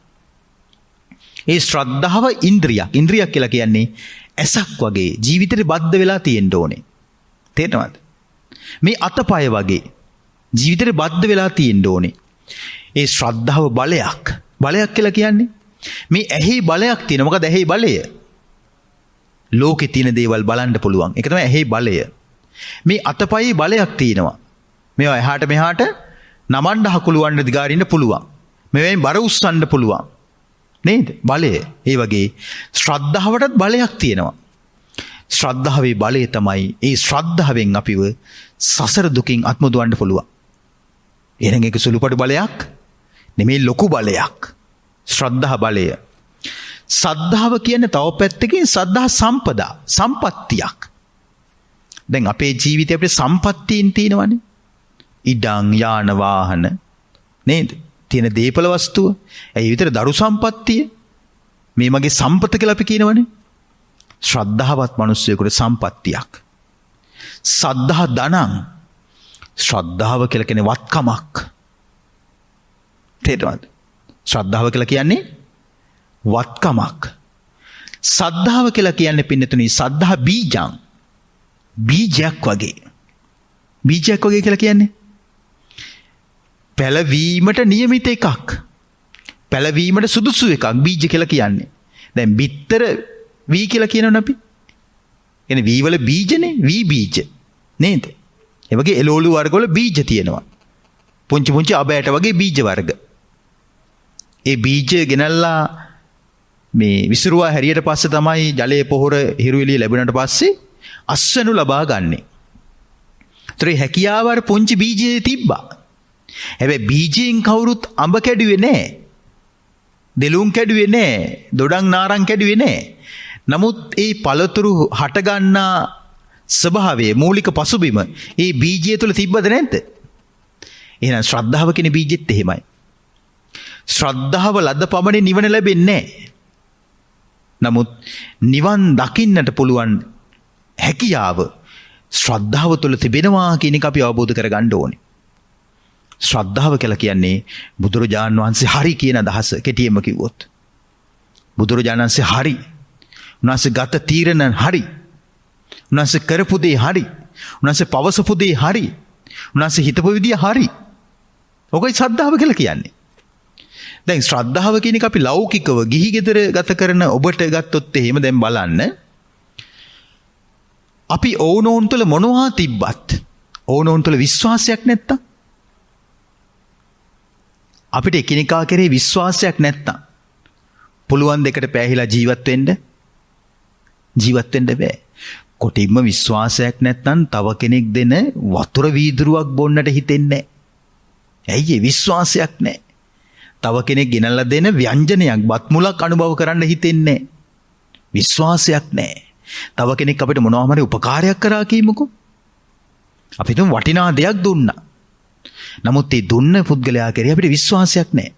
ඒ ශ්‍රද්ධාව ඉන්ද්‍රියක්. ඉන්ද්‍රියක් කියලා කියන්නේ ඇසක් වගේ ජීවිතේ බද්ධ වෙලා තියෙන්න ඕනේ. තේරෙනවද? මේ අතපය වගේ ජීවිතේ බද්ධ වෙලා තියෙන්න ඕනේ. ඒ ශ්‍රද්ධාව බලයක්. බලයක් කියලා කියන්නේ මේ ඇහි බලයක් තියෙන. මොකද ඇහි බලය? ලෝකේ තියෙන දේවල් බලන්න පුළුවන්. ඒක තමයි ඇහි බලය. මේ අතපයේ බලයක් තියෙනවා. මේවා එහාට මෙහාට නමන්න හකුළු වන්න දිගාරින්න පුළුවන්. මෙවෙන් බර උස්සන්න පුළුවන්. නේද? බලය. ඒ වගේ ශ්‍රද්ධාවටත් බලයක් තියෙනවා. ශ්‍රද්ධාවේ බලය තමයි ඒ ශ්‍රද්ධාවෙන් අපිව සසර දුකින් අත්මුදවන්න පුළුවන්. එහෙනම් ඒක සුළුපටු බලයක් නෙමෙයි, ලොකු බලයක්. ශ්‍රද්ධා බලය. සද්ධාව කියන්නේ තව පැත්තකින් සද්ධා සම්පදා, සම්පත්තියක්. දැන් අපේ ජීවිතේ අපේ සම්පත්තීන් තියෙනවනේ. ඉඩම්, යාන වාහන නේද? තියෙන දීපල වස්තුව. ඒ විතර දරු සම්පත්තිය. මේ මගේ සම්පත කියලා අපි කියනවනේ. ශ්‍රද්ධාවත් මිනිස්සුෙකුට සම්පත්තියක්. සද්ධා ධනං. ශ්‍රද්ධාව කියලා කියන්නේ වත්කමක්. තේරෙනවද? ශ්‍රද්ධාව කියලා කියන්නේ වත්කමක්. සද්ධාව කියලා කියන්නේ පින්නතුනි සද්ධා බීජං. බීජයක් වගේ. බීජයක් වගේ කියලා කියන්නේ පැලවීමට නියමිත එකක්. පැලවීමට සුදුසු එකක් බීජ කියලා කියන්නේ. දැන් බිත්තර වී කියලා කියනවනේ අපි. එනේ වී වල බීජනේ, වී බීජ. නේද? ඒ වගේ එළවලු වර්ග වල බීජ තියෙනවා. පුංචි පුංචි අබෑට වගේ බීජ වර්ග. ඒ බීජ ගෙනල්ලා මේ විසිරුවා හැරියට පස්සේ තමයි ජලයේ පොහොර හිරු එළිය ලැබුණාට පස්සේ අස්වැනු ලබා ගන්නෙ. ඒතර හැකියාව අර පුංචි බීජයේ තිබ්බා. හැබැයි බීජයෙන් කවුරුත් අඹ කැඩුවේ නැහැ. දෙලුම් කැඩුවේ නැහැ. දොඩම් නාරං කැඩුවේ නැහැ. නමුත් ඒ පළතුරු හට ගන්නා ස්වභාවයේ මූලික පසුබිම ඒ බීජය තුළ තිබ්බද නැද්ද? එහෙනම් ශ්‍රද්ධාව කියන බීජෙත් එහෙමයි. ශ්‍රද්ධාව ලද පමණින් නිවන ලැබෙන්නේ නැහැ. නමුත් නිවන් දකින්නට පුළුවන් හැකියාව ශ්‍රද්ධාව තුළ තිබෙනවා කියන එක අපි අවබෝධ කරගන්න ඕනේ. ශ්‍රද්ධාව කියලා කියන්නේ බුදුරජාණන් වහන්සේ හරි කියන අදහස කෙටියෙන්ම කිව්වොත්. බුදුරජාණන් වහන්සේ හරි. උන්වහන්සේ ගත තීරණ හරි. උන්වහන්සේ කරපු දේ හරි. උන්වහන්සේ පවසපු දේ හරි. උන්වහන්සේ හිතපු විදිය හරි. ඔකයි ශ්‍රද්ධාව කියලා කියන්නේ. දැන් ශ්‍රද්ධාව කියන එක අපි ලෞකිකව ගිහි ගෙදර ගත කරන ඔබට ගත්තොත් එහෙම දැන් බලන්න. අපි ඕනෝන් තුළ මොනවා තිබ්බත් ඕනෝන් තුළ විශ්වාසයක් නැත්තම් අපිට එකිනෙකා කෙරේ විශ්වාසයක් නැත්තම් පුළුවන් දෙකට පෑහිලා ජීවත් වෙන්න බෑ. කොටින්ම විශ්වාසයක් නැත්තම් තව කෙනෙක් දෙන වතුර වීදුරුවක් බොන්නට හිතෙන්නේ නැහැ. ඇයි ඒ විශ්වාසයක් නැහැ. තව කෙනෙක් ගෙනල්ලා දෙන ව්‍යංජනයක් බත් මුලක් අනුභව කරන්න හිතෙන්නේ නැහැ. විශ්වාසයක් නැහැ. තව කෙනෙක් අපිට මොනවා හරි උපකාරයක් කරා කියමුකෝ. අපි තුන් වටිනා දෙයක් දුන්නා. නමුත් ඒ දුන්න පුද්ගලයා කෙරේ අපිට විශ්වාසයක් නැහැ.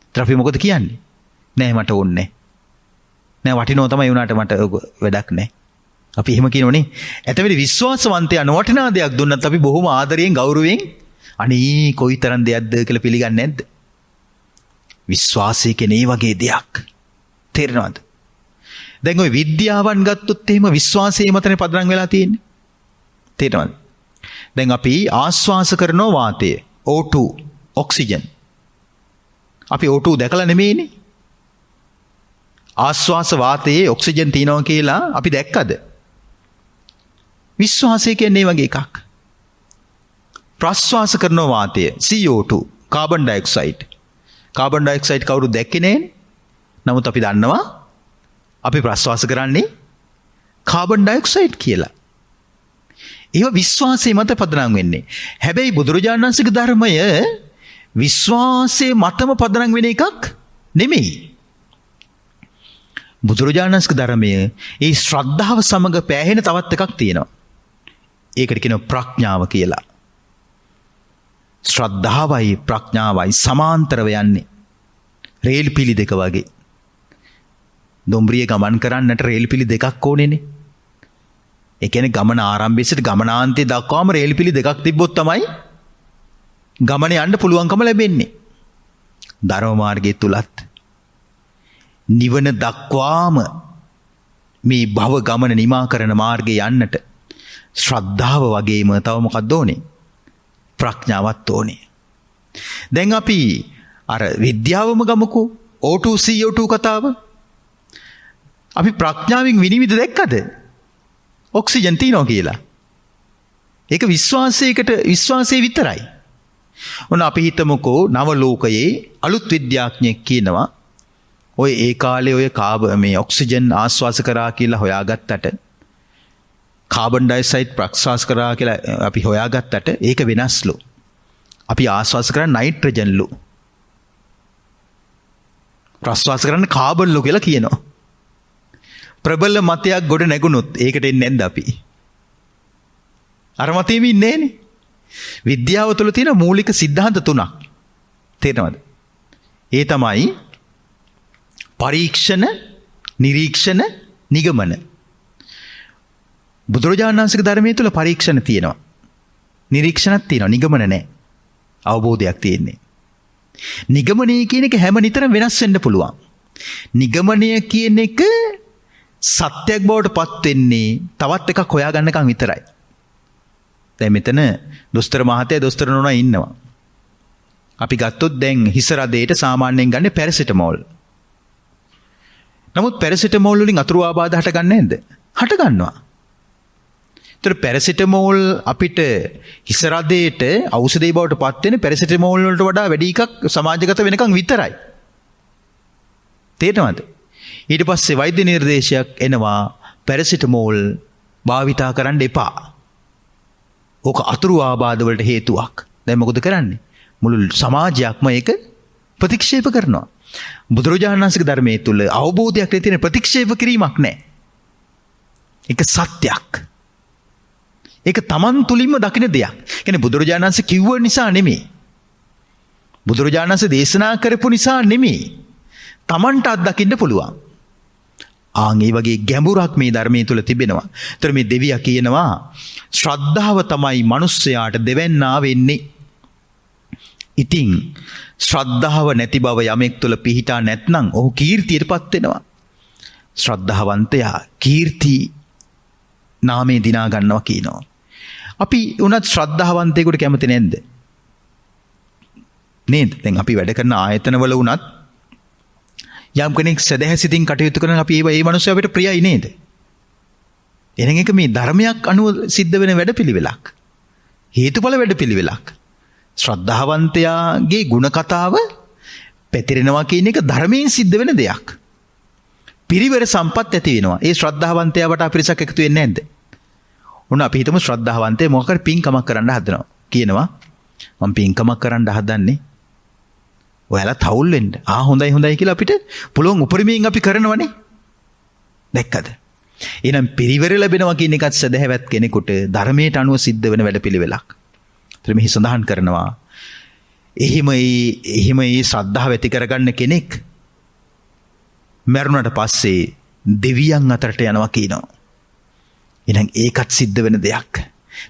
ඒතර අපි මොකද කියන්නේ? නෑ මට ඕනේ නෑ වටිනෝ තමයි උනාට මට වැඩක් නෑ. අපි එහෙම කියනෝනේ. එතෙවිලි විශ්වාසවන්තයා නොවටිනා දෙයක් දුන්නත් අපි බොහොම ආදරයෙන් ගෞරවයෙන් අනේ කොයිතරම් දෙයක්ද කියලා පිළිගන්නේ නැද්ද? විශ්වාසය කියන්නේ ඒ වගේ දෙයක්. තේරෙනවද? දැන් ওই විද්‍යාවන් ගත්තොත් එහෙම විශ්වාසයේ මතනේ පදනම් වෙලා තියෙන්නේ. තේරෙනවද? දැන් අපි ආශ්වාස කරන වාතය O2 ඔක්සිජන්. අපි O2 දැකලා නෙමෙයිනේ. ආශ්වාස වාතයේ ඔක්සිජන් තියෙනවා කියලා අපි දැක්කද? විශ්වාසය කියන්නේ වගේ එකක්. ප්‍රශ්වාස කරන වාතය CO2 carbon dioxide. Carbon dioxide කවුරු දැක්කේ නැහැ. නමුත් අපි දන්නවා අපි ප්‍රශ්වාස කරන්නේ කාබන් ඩයොක්සයිඩ් කියලා. ඒව විශ්වාසයේ මත පදනම් වෙන්නේ. හැබැයි බුදුරජාණන් වහන්සේගේ ධර්මය විශ්වාසයේ මතම පදනම් වෙන එකක් නෙමෙයි. බුදුරජාණන් වහන්සේගේ ධර්මයේ ඒ ශ්‍රද්ධාව සමග පෑහෙන තවත් එකක් තියෙනවා. ඒකට කියනවා ප්‍රඥාව කියලා. ශ්‍රද්ධාවයි ප්‍රඥාවයි සමාන්තරව යන්නේ. රේල් පිලි දෙක වගේ. දොම්රිය ගමන් කරන්නට රේල් පිලි දෙකක් ඕනේනේ. ඒ කියන්නේ ගමන ආරම්භයේ සිට ගමනාන්තය දක්වාම රේල් පිලි දෙකක් තිබ්බොත් තමයි ගමනේ යන්න පුළුවන්කම ලැබෙන්නේ. ධර්ම මාර්ගයේ තුලත් නිවන දක්වාම මේ භව ගමන නිමා කරන මාර්ගේ යන්නට ශ්‍රද්ධාව වගේම තව මොකක්ද ඕනේ? ප්‍රඥාවත් ඕනේ. දැන් අපි අර විද්‍යාවම ගමුකෝ O2 CO2 කතාව. අපි ප්‍රඥාවෙන් විනිවිද දැක්කද? ඔක්සිජන් තියනවා කියලා. ඒක විශ්වාසයේ විතරයි. ඔන්න අපි හිතමුකෝ නව ලෝකයේ අලුත් විද්‍යාඥයෙක් කියනවා ඔය ඒ කාලේ ඔය මේ ඔක්සිජන් ආශ්වාස කරා කියලා හොයාගත්තට කාබන් ඩයොක්සයිඩ් ප්‍රශ්වාස කරා කියලා අපි හොයාගත්තට ඒක වෙනස්ලු. අපි ආශ්වාස කරන්නේ නයිට්‍රජන්ලු. ප්‍රශ්වාස කරන්නේ කාබන්ලු කියලා කියනවා. ප්‍රබල මතයක් ගොඩ නැගුණොත් ඒකට එන්නේ නැද්ද අපි? අර මතෙම ඉන්නේ නැහනේ. විද්‍යාව තුළ තියෙන මූලික સિદ્ધාන්ත තුනක්. තේරෙනවද? ඒ තමයි පරීක්ෂණ, නිරීක්ෂණ, නිගමන. බුදුරජාණන් වහන්සේගේ ධර්මයේ තුල පරීක්ෂණ තියෙනවා. නිරීක්ෂණක් තියෙනවා. නිගමන නැහැ. අවබෝධයක් තියෙන්නේ. නිගමනය කියන එක හැම නිතරම වෙනස් වෙන්න පුළුවන්. නිගමනය කියන එක සත්‍යයක් බවට පත් වෙන්නේ තවත් එකක් හොයාගන්නකම් විතරයි. දැන් මෙතන දොස්තර මහත්තයා දොස්තර නෝනා ඉන්නවා. අපි ගත්තොත් දැන් හිස රදේට සාමාන්‍යයෙන් ගන්න පැරසිටමෝල්. නමුත් පැරසිටමෝල් වලින් අතුරු ආබාධ හට ගන්න නැද්ද? හට ගන්නවා. ඒතර පැරසිටමෝල් අපිට හිස රදේට ඖෂධය බවට පත් වෙන පැරසිටමෝල් වලට වඩා වැඩි එකක් සමාජගත වෙනකන් විතරයි. තේරෙනවද? ඊට පස්සේ වෛද්‍ය නිර්දේශයක් එනවා පැරසිටමෝල් භාවිතා කරන්න එපා. ඕක අතුරු ආබාධ වලට හේතුවක්. දැන් මොකද කරන්නේ? මුළු සමාජයක්ම ඒක ප්‍රතික්ෂේප කරනවා. බුදුරජාණන් වහන්සේගේ ධර්මයේ තුල අවබෝධයක් තියෙන ප්‍රතික්ෂේප කිරීමක් නැහැ. ඒක සත්‍යයක්. ඒක තමන් තුලින්ම දකින දෙයක්. කියන්නේ බුදුරජාණන් වහන්සේ කිව්ව නිසා නෙමෙයි. බුදුරජාණන් වහන්සේ දේශනා කරපු නිසා නෙමෙයි. තමන්ට අත්දකින්න පුළුවන්. ඒ වගේ ගැඹුරක් මේ ධර්මයේ තුල තිබෙනවා. ඒතර මේ දෙවියා කියනවා ශ්‍රද්ධාව තමයි මිනිස්සයාට දෙවන්නා වෙන්නේ. ඉතින් ශ්‍රද්ධාව නැති බව යමෙක් තුල පිහිටා නැත්නම් ඔහු කීර්තියටපත් වෙනවා. ශ්‍රද්ධාවන්තයා කීර්ති නාමේ දිනා ගන්නවා කියනවා. අපි උනත් ශ්‍රද්ධාවන්තයෙකුට කැමති නැද්ද? නේද? දැන් අපි වැඩ කරන ආයතනවල උනත් යම් කෙනෙක් සදහැසිතින් කටයුතු කරන අපි ඒ මනුස්සය අපිට ප්‍රියයි නේද? එහෙනම් ඒක මේ ධර්මයක් අනුව සිද්ධ වෙන වැඩපිළිවෙලක්. හේතුඵල වැඩපිළිවෙලක්. ශ්‍රද්ධාවන්තයාගේ ಗುಣ කතාව පැතිරෙනවා කියන එක ධර්මයෙන් සිද්ධ වෙන දෙයක්. පිරිවර සම්පත් ඇති වෙනවා. ඒ ශ්‍රද්ධාවන්තයාට අපිරිසක් එකතු වෙන්නේ නැද්ද? උන අපි හිතමු ශ්‍රද්ධාවන්තය මොකක් හරි පින්කමක් කරන්න හදනවා. කියනවා මම පින්කමක් කරන්න හදන්නේ. ඔයාලා තවුල් වෙන්න. හොඳයි කියලා අපිට පුළුවන් උපරිමයෙන් අපි කරනවනේ. දැක්කද? එහෙනම් පිරිවර ලැබෙනවා කියන එකත් සදහැවත් කෙනෙකුට ධර්මයට අනුව සිද්ධ වෙන වැඩපිළිවෙලක්. ඒතර මෙහි සඳහන් කරනවා එහෙම ඒ ශ්‍රද්ධාව ඇති කරගන්න කෙනෙක් මරණයට පස්සේ දෙවියන් අතරට යනවා කියනවා. එහෙනම් ඒකත් සිද්ධ වෙන දෙයක්.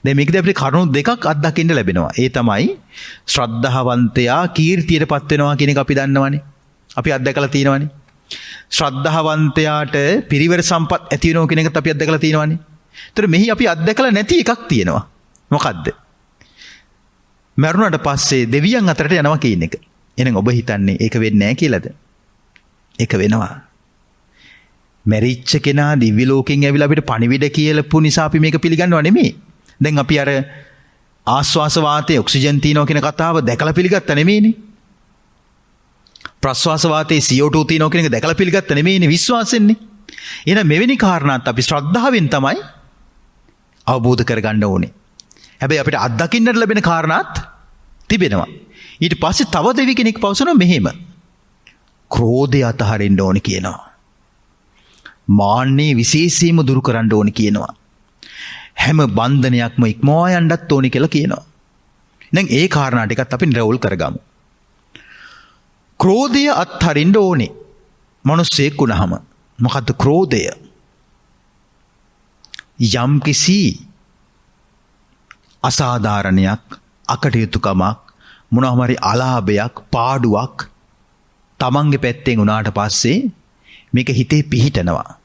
දැන් මේකදී අපිට කරුණු දෙකක් අත්දකින්න ලැබෙනවා. ඒ තමයි ශ්‍රද්ධාවන්තයා කීර්තියටපත් වෙනවා කියන එක අපි දන්නවනේ. අපි අත්දැකලා තියෙනවනේ. ශ්‍රද්ධාවන්තයාට පිරිවර සම්පත් ඇති වෙනවා කියන එකත් අපි අත්දැකලා තියෙනවනේ. ඒතර මෙහි අපි අත්දැකලා නැති එකක් තියෙනවා. මොකද්ද? මරුණාට පස්සේ දෙවියන් අතරට යනවා කියන එක. එහෙනම් ඔබ හිතන්නේ ඒක වෙන්නේ නැහැ කියලාද? ඒක වෙනවා. මැරිච්ච කෙනා දිව්‍ය ලෝකෙන් ඇවිල්ලා අපිට පණිවිඩ කියලපු නිසා අපි මේක පිළිගන්නව නෙමෙයි. දැන් අපි අර ආශ්වාස වාතයේ ඔක්සිජන් තියනවා කියන කතාව දැකලා පිළිගත්තා නෙමෙයිනේ. ප්‍රශ්වාස වාතයේ CO2 තියනවා කියන එක දැකලා පිළිගත්තා නෙමෙයිනේ විශ්වාසෙන්නේ. එහෙනම් මෙවැනි කාරණාත් අපි ශ්‍රද්ධාවෙන් තමයි අවබෝධ කරගන්න ඕනේ. හැබැයි අපිට අත්දකින්නට ලැබෙන කාරණාත් තිබෙනවා. ඊට පස්සේ තව දෙවි කෙනෙක් පවසනවා මෙහෙම. ක්‍රෝධය අතහරින්න ඕනේ කියනවා. මාන්නේ විශේෂයෙන්ම දුරු කරන්න ඕනේ කියනවා. හැම බන්ධනයක්ම ඉක්මවා යන්නත් ඕනේ කියලා කියනවා. දැන් ඒ කාරණා ටිකත් අපි නිරවුල් කරගමු. ක්‍රෝධය අත්හරින්න ඕනේ. මිනිස්සෙක් වුණාම මොකද්ද ක්‍රෝධය? යම්කිසි අසාධාරණයක්, අකටයුතුකමක්, මොනවාම හරි අලාභයක්, පාඩුවක් තමන්ගේ පැත්තෙන් උනාට පස්සේ මේක හිතේ පිහිටනවා.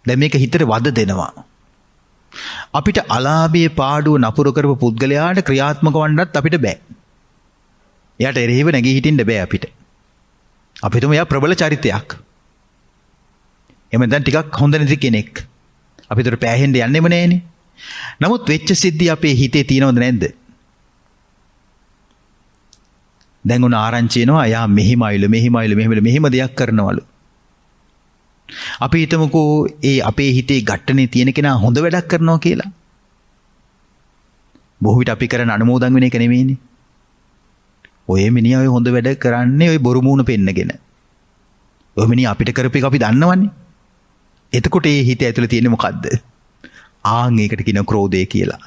දැන් මේක හිතට වද දෙනවා. අපිට අලාභයේ පාඩුව නපුරු කරපු පුද්ගලයාට ක්‍රියාත්මක වන්නත් අපිට බෑ. එයාට එරෙහිව නැගී හිටින්න බෑ අපිට. අපිටම එයා ප්‍රබල චරිතයක්. එමෙන් දැන් ටිකක් හොඳ නැති කෙනෙක්. අපිට පෑහෙන්න යන්නෙම නෑනේ. නමුත් වෙච්ච සිද්ධිය අපේ හිතේ තියෙනවද නැද්ද? දැන් උන ආරංචි වෙනවා යා මෙහිම දෙයක් කරනවලු. අපි හිතමුකෝ ඒ අපේ හිතේ ගැටනේ තියෙන කෙනා හොඳ වැඩක් කරනවා කියලා. බොහෝ විට අපි කරන අනුමෝදන් වෙන එක නෙමෙයිනේ. ඔය මිනිහා ඔය හොඳ වැඩ කරන්නේ ඔය බොරු මූණ පෙන්නගෙන. ඔය මිනිහා අපිට කරපු එක අපි දන්නවන්නේ. එතකොට ඒ හිත ඇතුලේ තියෙන්නේ මොකද්ද? ඒකට කියන ක්‍රෝධය කියලා.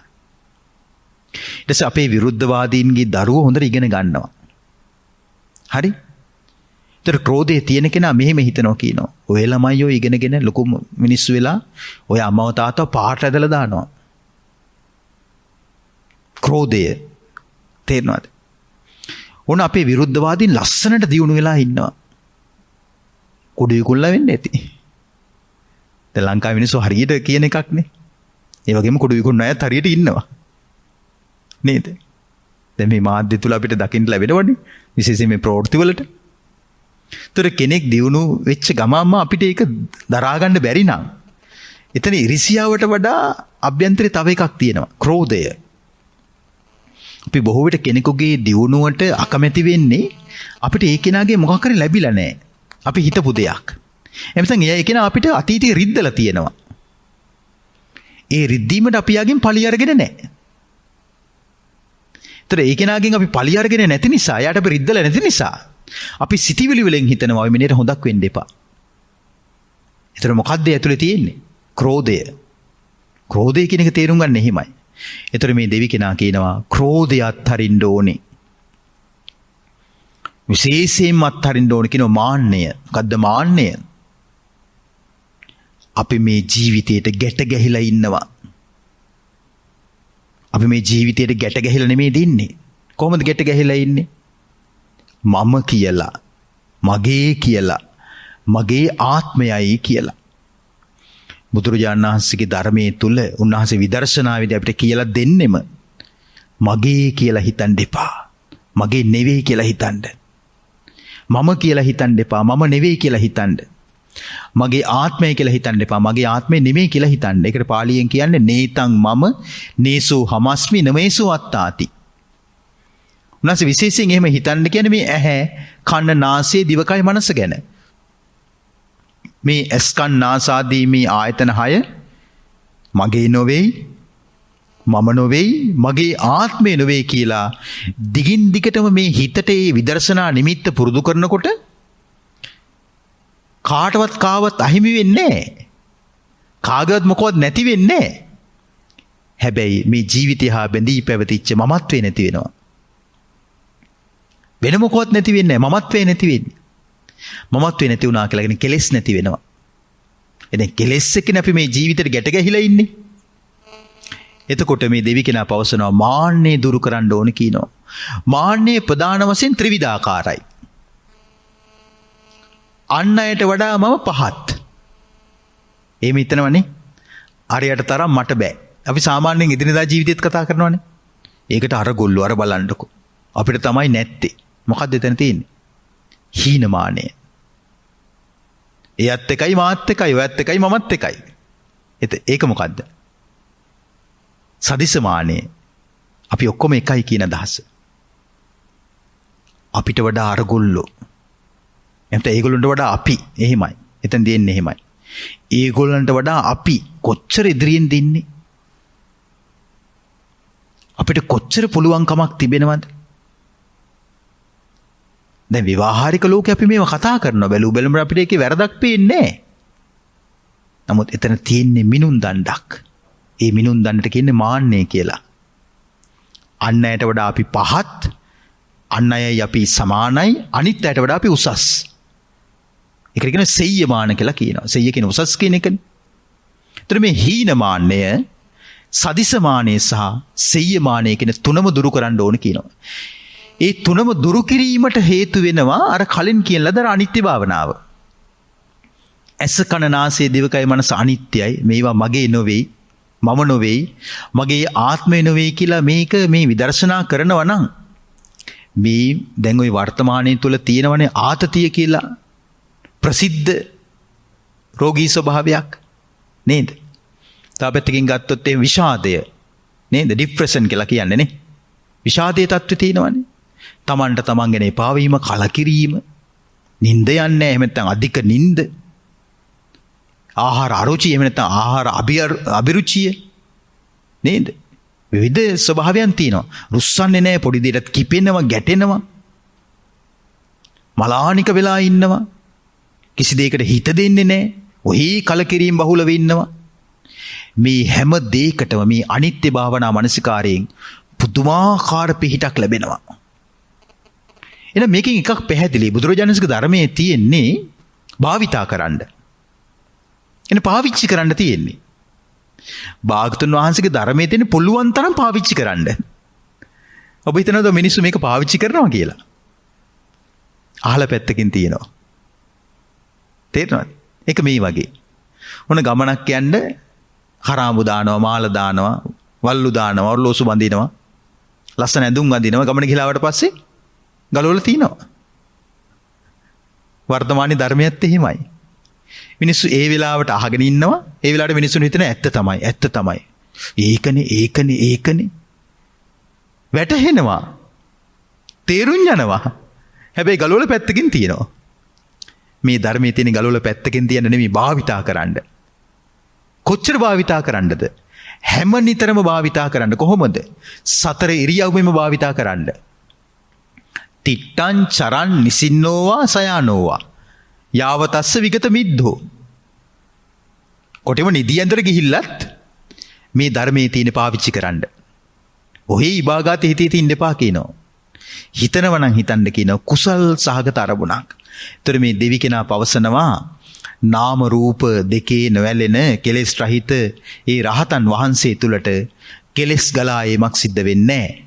ඊට පස්සේ අපේ විරුද්ධවාදීන්ගේ දරුවෝ හොඳට ඉගෙන ගන්නවා. හරි? ඒතර ක්‍රෝධයේ තියෙන කෙනා මෙහෙම හිතනවා කියනවා. ඔය ළමයි ඔය ඉගෙනගෙන ලොකු මිනිස්සු වෙලා ඔය අම්මව තාත්තව පාට ඇදලා දානවා. ක්‍රෝධය තේරෙනවද? ඕන අපේ විරුද්ධවාදීන් ලස්සනට දියුණු වෙලා ඉන්නවා. කුඩු විකුල්ලා වෙන්නේ නැති. දැන් ලංකාවේ මිනිස්සු හරියට කියන එකක් නේ. ඒ වගේම කුඩු විකුණන අයත් හරියට ඉන්නවා. නේද? දැන් මේ මාධ්‍ය තුල අපිට දකින්න ලැබෙනවනේ. විශේෂයෙන් මේ ප්‍රවෘත්ති වලට. ඒතර කෙනෙක් දියුණු වෙච්ච ගමන්ම අපිට ඒක දරා ගන්න බැරි නම් එතන ඉරිසියාවට වඩා අභ්‍යන්තරේ තව එකක් තියෙනවා. ක්‍රෝධය. අපි බොහෝ විට කෙනෙකුගේ දියුණුවට අකමැති වෙන්නේ අපිට ඒ කෙනාගේ මොකක් හරි ලැබිලා නැහැ. අපි හිතපු දෙයක්. එමෙතන ඒ කෙනා අපිට අතීතයේ රිද්දලා තියෙනවා. ඒ රිද්දීමට අපි යාගෙන් පලි අරගෙන නැහැ. ඒතර ඒ කෙනාගෙන් අපි පලි අරගෙන නැති නිසා, එයාට අපි රිද්දලා නැති නිසා අපි සිටිවිලි වලින් හිතනවා ඔය මිනිහට හොදක් වෙන්න එපා. ඒතර මොකද්ද ඇතුලේ තියෙන්නේ? ක්‍රෝධය. ක්‍රෝධය කියන එක තේරුම් ගන්න එහෙමයි. ඒතර මේ දෙවි කෙනා කියනවා ක්‍රෝධය අත්හරින්න ඕනේ. විශේෂයෙන්ම අත්හරින්න ඕනේ කියනවා මාන්නය. මොකද්ද මාන්නය? අපි මේ ජීවිතයට ගැට ගැහිලා ඉන්නවා. අපි මේ ජීවිතයට ගැට ගැහිලා නෙමෙයි ඉන්නේ. කොහොමද ගැට ගැහිලා ඉන්නේ? මම කියලා, මගේ කියලා, මගේ ආත්මයයි කියලා. බුදුරජාණන් වහන්සේගේ ධර්මයේ තුල උන්වහන්සේ විදර්ශනාවේදී අපිට කියලා දෙන්නෙම මගේ කියලා හිතන්න එපා. මගේ නෙවෙයි කියලා හිතන්න. මම කියලා හිතන්න එපා. මම නෙවෙයි කියලා හිතන්න. මගේ ආත්මය කියලා හිතන්න එපා. මගේ ආත්මය නෙමෙයි කියලා හිතන්න. ඒකට පාලියෙන් කියන්නේ නේතං මම නේසෝ හමස්මි නමේසෝ අත්තාති. උන්වහන්සේ විශේෂයෙන් එහෙම හිතන්න කියන්නේ මේ ඇහැ, කන, නාසය, දිවකය, මනස ගැන. මේ ඇස්, කන්, නාස ආදී මේ ආයතන 6 මගේ නොවේයි, මම නොවේයි, මගේ ආත්මය නොවේයි කියලා දිගින් දිගටම මේ හිතට ඒ විදර්ශනා නිමිත්ත පුරුදු කරනකොට කාටවත් කාවත් අහිමි වෙන්නේ නැහැ. කාගවත් මොකවත් නැති වෙන්නේ නැහැ. හැබැයි මේ ජීවිතය හා බැඳී පැවතිච්ච මමත්වේ නැති වෙනවා. වෙන මොකවත් නැති වෙන්නේ නැහැ. මමත්වේ නැති වෙන්නේ. මමත්වේ නැති වුණා කියලා කියන්නේ කෙලෙස් නැති වෙනවා. එතෙන් කෙලෙස් එක්කනේ අපි මේ ජීවිතේට ගැට ගැහිලා ඉන්නේ. එතකොට මේ දෙවි කෙනා පවසනවා මාන්නේ දුරු කරන්න ඕන කියනවා. මාන්නේ ප්‍රධාන වශයෙන් ත්‍රිවිධාකාරයි. අන් අයට වඩා මම පහත්. එහෙම හිතනවනේ. අරයට තරම් මට බෑ. අපි සාමාන්‍යයෙන් එදිනෙදා ජීවිතේත් කතා කරනවනේ. ඒකට අර ගොල්ලෝ අර බලන්නකො. අපිට තමයි නැත්තේ. මොකද්ද එතන තියෙන්නේ? හීනමානය. එයත් එකයි මාත් එකයි ඔයත් එකයි මමත් එකයි. ඒක මොකද්ද? සදිසමානය. අපි ඔක්කොම එකයි කියන අදහස. අපිට වඩා අරගොල්ලෝ. එතන ඒගොල්ලන්ට වඩා අපි එහෙමයි. එතන දෙන්නේ එහෙමයි. ඒගොල්ලන්ට වඩා අපි කොච්චර ඉදිරියෙන් දින්නේ? අපිට කොච්චර පුළුවන්කමක් තිබෙනවද? දැන් විවාහාරික ලෝකේ අපි මේව කතා කරනවා. බැලු බැලමුර අපිට ඒකේ වැරදක් පේන්නේ නැහැ. නමුත් එතන තියෙන්නේ මිනුම් දණ්ඩක්. ඒ මිනුම් දණ්ඩට කියන්නේ මාන්නය කියලා. අන් අයට වඩා අපි පහත්, අන් අයයි අපි සමානයි, අනිත් අයට වඩා අපි උසස්. ඒකට කියන සෙය්‍යමාන කියලා කියනවා. සෙය්‍ය කියන උසස් කියන එකනේ. ඒතර මේ හීනමාන්නය, සදිසමානය සහ සෙය්‍යමානය කියන තුනම දුරු කරන්න ඕන කියනවා. ඒ තුනම දුරු කිරීමට හේතු වෙනවා අර කලින් කියන ලද අනිත්‍ය භාවනාව. ඇස, කන, නාසය, දිවකය, මනස අනිත්‍යයි. මේවා මගේ නොවේයි, මම නොවේයි, මගේ ආත්මය නොවේයි කියලා මේක මේ විදර්ශනා කරනවා නම් මේ දැන් ওই වර්තමානයේ තුල තියෙනවනේ ආතතිය කියලා ප්‍රසිද්ධ රෝගී ස්වභාවයක් නේද? තාපෙත්තකින් ගත්තොත් ඒ විෂාදය නේද? ડિප්‍රෙෂන් කියලා කියන්නේ නේ. විෂාදයේ තත්ත්වය තියෙනවනේ. තමන්ට තමන් ගැන එපා වීම, කලකිරීම, නිින්ද යන්නේ නැහැ. එහෙම නැත්නම් අධික නිින්ද, ආහාර අරුචිය, එහෙම නැත්නම් ආහාර අභිරුචිය නේද? විවිධ ස්වභාවයන් තියෙනවා. රුස්සන්නේ නැහැ, පොඩි දෙයකට කිපෙනවා, ගැටෙනවා, මලානික වෙලා ඉන්නවා, කිසි දෙයකට හිත දෙන්නේ නැහැ, ඔහි කලකිරීම බහුලව ඉන්නවා. මේ හැම දෙයකටම මේ අනිත්‍ය භාවනා මනසිකාරයෙන් පුදුමාකාර පිහිටක් ලැබෙනවා. එහෙනම් මේකෙන් එකක් පැහැදිලි. බුදුරජාණන්සේගේ ධර්මයේ තියෙන්නේ භාවිතා කරන්න. එන පාවිච්චි කරන්න තියෙන්නේ. භාගතුන් වහන්සේගේ ධර්මයේ තියෙන පුළුවන් තරම් පාවිච්චි කරන්න. ඔබ හිතනවද මිනිස්සු මේක පාවිච්චි කරනවා කියලා? අහල පැත්තකින් තියෙනවා. තේරෙනවද? ඒක මේ වගේ. ඔන්න ගමනක් යන්න හරාඹු දානවා, මාල දානවා, වල්ලු දානවා, ඔරලෝසු බඳිනවා, ලස්සන ඇඳුම් අඳිනවා. ගමන ගිහලා ආවට පස්සේ ගලවල තිනවා. වර්තමානයේ ධර්මයේත් එහෙමයි. මිනිස්සු ඒ වෙලාවට අහගෙන ඉන්නවා. ඒ වෙලාවට මිනිස්සුන් හිතන ඇත්ත තමයි, ඇත්ත තමයි. ඒකනේ. වැටහෙනවා. තේරුම් යනවා. හැබැයි ගලවල පැත්තකින් තියෙනවා. මේ ධර්මයේ තියෙන ගලවල පැත්තකින් තියන්න නෙමෙයි භාවිතා කරන්න. කොච්චර භාවිතා කරන්නද? හැම නිතරම භාවිතා කරන්න. කොහොමද? සතර ඉරියව්වෙම භාවිතා කරන්න. තිට්ටං චරන් නිසින්නෝවා සයානෝවා යාවතස්ස විගත මිද්ධෝ. කොටෙම නිදි ඇඳට ගිහිල්ලත් මේ ධර්මයේ තියෙන පාවිච්චි කරන්න. ඔහේ ඉබාගාත හිතේ තින්න එපා කියනවා. හිතනවා නම් හිතන්න කියනවා කුසල් සහගත අරමුණක්. ඒතර මේ දෙවි කෙනා පවසනවා නාම රූප දෙකේ නොඇලෙන කෙලෙස් රහිත ඒ රහතන් වහන්සේ තුලට කෙලෙස් ගලා ඒමක් සිද්ධ වෙන්නේ නැහැ.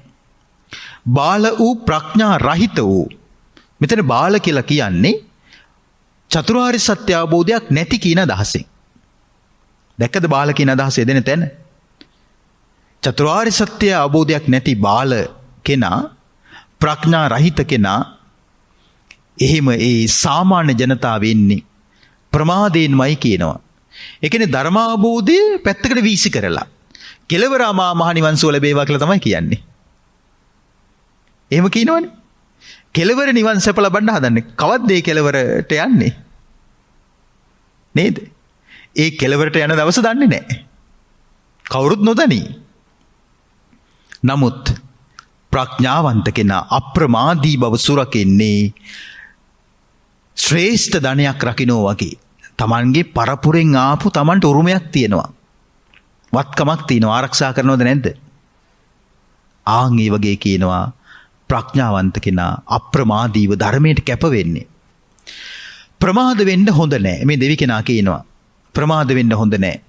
බාල වූ ප්‍රඥා රහිත වූ මෙතන බාල කියලා කියන්නේ චතුරාර්ය සත්‍ය අවබෝධයක් නැති කියන අදහසෙන්. දැක්කද බාල කියන අදහස එදෙන තැන? චතුරාර්ය සත්‍ය අවබෝධයක් නැති බාල කෙනා ප්‍රඥා රහිත කෙනා එහෙම ඒ සාමාන්‍ය ජනතාව ඉන්නේ ප්‍රමාදයෙන්මයි කියනවා. ඒ කියන්නේ ධර්මාවබෝධය පැත්තකට වීසි කරලා කෙලවර මා මහ නිවන් සුව ලැබේවා කියලා තමයි කියන්නේ. එහෙම කියනවනේ. කෙලවර නිවන් සැප ලබන්න හදන්නේ. කවද්ද ඒ කෙලවරට යන්නේ? නේද? ඒ කෙලවරට යන දවස දන්නේ නැහැ. කවුරුත් නොදනි. නමුත් ප්‍රඥාවන්ත කෙනා අප්‍රමාදී බව සුරකින්නේ ශ්‍රේෂ්ඨ ධනයක් රකින්නෝ වගේ. Tamanගේ පරපුරෙන් ආපු Tamanට උරුමයක් තියෙනවා. වත්කමක් තියෙනවා. ආරක්ෂා කරනවද නැද්ද? ආන් ඒ වගේ කියනවා ප්‍රඥාවන්ත කෙනා අප්‍රමාදීව ධර්මයට කැප වෙන්නේ. ප්‍රමාද වෙන්න හොඳ නැහැ. මේ දෙවි කෙනා කියනවා ප්‍රමාද වෙන්න හොඳ නැහැ.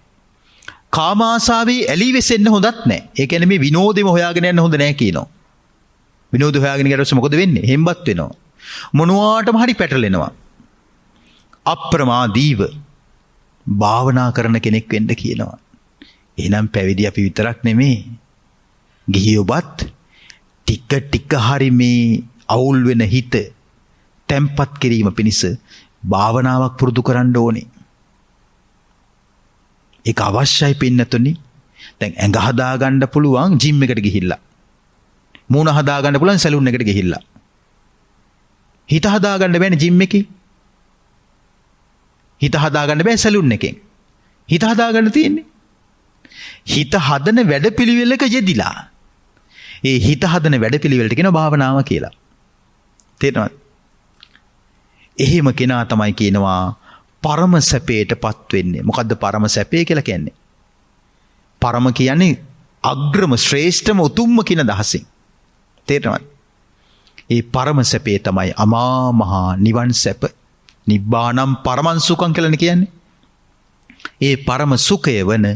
කාමාශාවේ ඇලී වෙසෙන්න හොඳත් නැහැ. ඒ කියන්නේ මේ විනෝදෙම හොයාගෙන යන්න හොඳ නැහැ කියනවා. විනෝද හොයාගෙන ගියට පස්සේ මොකද වෙන්නේ? හෙම්බත් වෙනවා. මොනවාටම හරි පැටලෙනවා. අප්‍රමාදීව භාවනා කරන කෙනෙක් වෙන්න කියනවා. එහෙනම් පැවිදි අපි විතරක් නෙමේ. ගිහි ඔබත් ටික ටික හරි මේ අවුල් වෙන හිත තැම්පත් කිරීම පිණිස භාවනාවක් පුරුදු කරන්න ඕනේ. ඒක අවශ්‍යයි පින්නතුනි. දැන් ඇඟ හදා ගන්න පුළුවන් ජිම් එකට ගිහිල්ලා. මූණ හදා ගන්න පුළුවන් සැලූන් එකට ගිහිල්ලා. හිත හදා ගන්න බෑනේ ජිම් එකේ. හිත හදා ගන්න බෑ සැලූන් එකෙන්. හිත හදා ගන්න තියෙන්නේ. හිත හදන වැඩපිළිවෙලක යෙදිලා. ඒ හිත හදන වැඩපිළිවෙලට කියන භාවනාව කියලා. තේරෙනවද? එහෙම කෙනා තමයි කියනවා පරම සැපයටපත් වෙන්නේ. මොකද්ද පරම සැපය කියලා කියන්නේ? පරම කියන්නේ අග්‍රම ශ්‍රේෂ්ඨම උතුම්ම කියන දහසින්. තේරෙනවද? ඒ පරම සැපේ තමයි අමා මහා නිවන් සැප. නිබ්බානම් පරමං සුඛං කියලානේ කියන්නේ. ඒ පරම සුඛය වන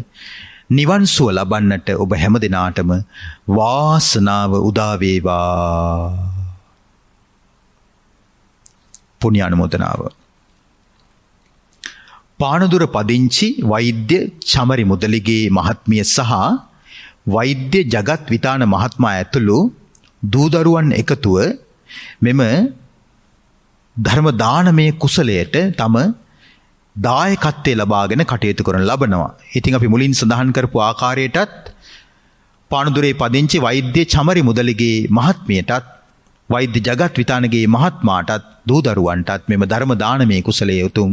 නිවන් සුව ලබන්නට ඔබ හැම දිනාටම වාසනාව උදා වේවා. පුණ්‍ය අනුමෝදනාව. පානදුර පදිංචි වෛද්‍ය චමරි මුදලිගේ මහත්මිය සහ වෛද්‍ය ජගත් විතාන මහත්මයා ඇතුළු දූදරුවන් එකතුව මෙම ධර්ම දානමය කුසලයට තම දායකත්වයේ ලබාගෙන කටයුතු කරන ලබනවා. ඉතින් අපි මුලින් සඳහන් කරපු ආකාරයටත් පානදුරේ පදිංචි වෛද්‍ය චමරි මුදලිගේ මහත්මියටත් වෛද්‍ය ජගත් විතානගේ මහත්මාටත් දූදරුවන්ටත් මෙම ධර්ම දානමය කුසලයේ උතුම්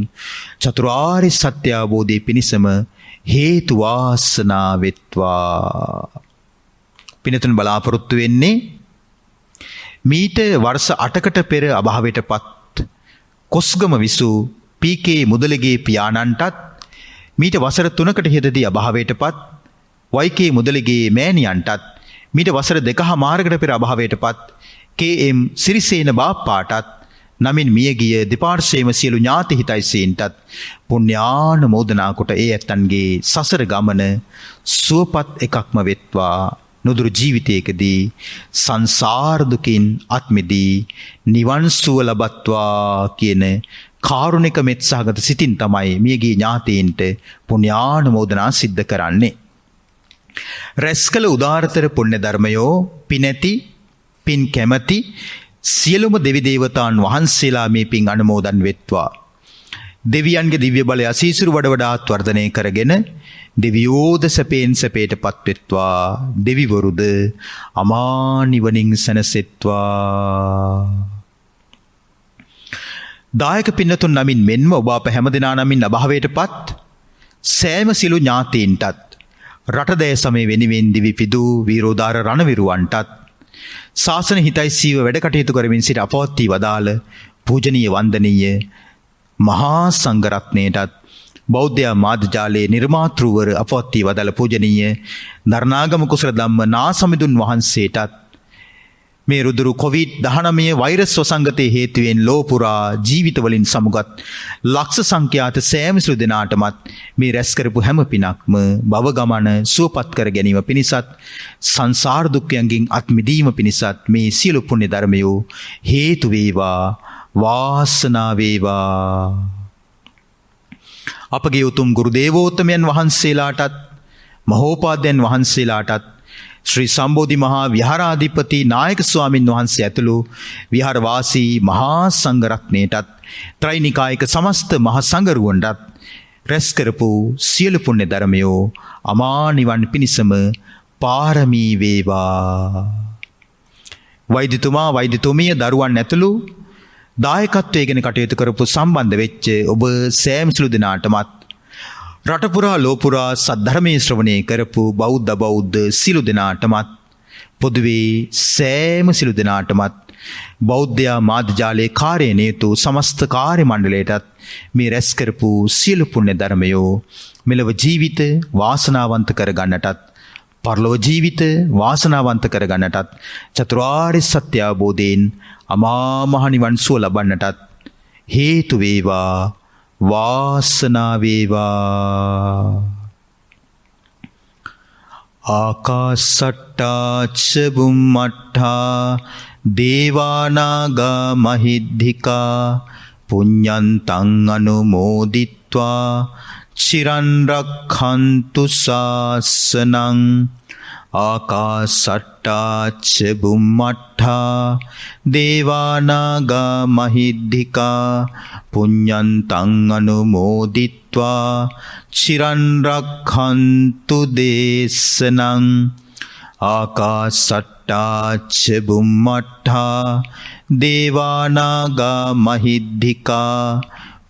චතුරාර්ය සත්‍ය අවබෝධයේ පිණසම හේතු වාසනා වෙත්වා. පිනතුන් බලාපොරොත්තු වෙන්නේ මීට වර්ෂ 8කට පෙර අභාවයටපත් කොස්ගම විසූ පී.කේ. මුදලිගේ පියාණන්ටත් මීට වසර 3කට ඉහතදී අභාවයටපත් වයි.කේ. මුදලිගේ මෑණියන්ටත් මීට වසර 2.5කට පෙර අභාවයටපත් කේ.එම්. සිරිසේන බාප්පාටත් නමින් මියගිය දෙපාර්ශ්වයේම සියලු ඥාති හිතයිසීන්ටත් පුණ්‍යානුමෝදනා කොට ඒ ඇත්තන්ගේ සසර ගමන සුවපත් එකක්ම වෙත්වා. නුදුරු ජීවිතයකදී සංසාර දුකින් අත් මිදී නිවන් සුව ලබත්වා කියන කාරුණික මෙත් සහගත සිතින් තමයි මියගිය ඥාතීන්ට පුණ්‍යානුමෝදනා සිද්ධ කරන්නේ. රැස්කල උදාරතර පුණ්‍ය ධර්මයෝ පිනැති පින් කැමැති සියලුම දෙවි දේවතාන් වහන්සේලා මේ පින් අනුමෝදන් වෙත්වා. දෙවියන්ගේ දිව්‍ය බලය අසීසුරු වඩ වඩාත් වර්ධනය කරගෙන දෙවියෝද සැපෙන් සැපයටපත් වෙත්වා. දෙවිවරුද අමා නිවනින් සැනසෙත්වා. දායක පින්නතුන් නමින් මෙන්ම ඔබ අප හැමදෙනා නමින් අභාවයටපත් සෑම සිළු ඥාතීන්ටත් රටදෑ සමය වෙනුවෙන් දිවි පිදූ වීරෝදාර රණවිරුවන්ටත් ශාසන හිතයිසීව වැඩ කටයුතු කරමින් සිට අපවත් වී වදාළ පූජනීය වන්දනීය මහා සංඝරත්නයටත් බෞද්ධ මාධ්‍යාලයේ නිර්මාතෘවර අපවත්ති වදල පූජනීය දරණාගම කුසල ධම්ම නාසමිඳුන් වහන්සේටත් මේ රුදුරු කොවිඩ්-19 වෛරස් වසංගතයේ හේතුවෙන් ලෝපුරා ජීවිතවලින් සමුගත් ලක්ෂ සංඛ්‍යාත සෑම සිළු දෙනාටමත් මේ රැස් කරපු හැම පිනක්ම භව ගමන සුවපත් කර ගැනීම පිණිසත් සංසාර දුක්ඛයන්ගෙන් අත් මිදීම පිණිසත් මේ සියලු පුණ්‍ය ධර්මයෝ හේතු වේවා වාසනාව වේවා. අපගේ උතුම් ගුරු දේවෝත්තමයන් වහන්සේලාටත් මහෝපාද්‍යයන් වහන්සේලාටත් ශ්‍රී සම්බෝධි මහා විහාරාධිපති නායක ස්වාමින් වහන්සේ ඇතුළු විහාරවාසී මහා සංඝරත්නයටත් ත්‍රිනිකායක සමස්ත මහා සංඝරුවන්ටත් රැස් කරපු සියලු පුණ්‍ය ධර්මයෝ අමා නිවන් පිණිසම පාරමී වේවා. වෛද්‍යතුමා වෛද්‍යතුමිය දරුවන් ඇතුළු දායකත්වයෙන් කටයුතු කරපු සම්බන්ධ වෙච්ච ඔබ සෑම සිළු දෙනාටමත් රටපුරා ලෝපුරා සද්ධර්මයේ ශ්‍රවණය කරපු බෞද්ධ සිළු දෙනාටමත් පොදුවේ සෑම සිළු දෙනාටමත් බෞද්ධ මාධ්‍යාලයේ කාර්යනේතු සමස්ත කාර්ය මණ්ඩලයටත් මේ රැස් කරපු සියලු පුණ්‍ය ධර්මයෝ මෙලව ජීවිත වාසනාවන්ත කර ගන්නටත් පරලොව ජීවිත වාසනාවන්ත කර ගන්නටත් චතුරාර්ය සත්‍ය අවබෝධයෙන් අමා මහ නිවන් සුව ලබන්නටත් හේතු වේවා වාසනාව වේවා. ආකාසට්ටා ච බුම්මට්ඨා දේවානාගා මහිද්దికා පුඤ්ඤන්තං අනුමෝදිත්වා චිරන් රක්ඛන්තු ශාසනං. ආකාසට්ටා ච බුම්මට්ඨා දේවානාගා මහිද්దికා පුඤ්ඤන්තං අනුමෝදිත්වා චිරන් රක්ඛන්තු දේශනං. ආකාසට්ටා ච බුම්මට්ඨා දේවානාගා මහිද්దికා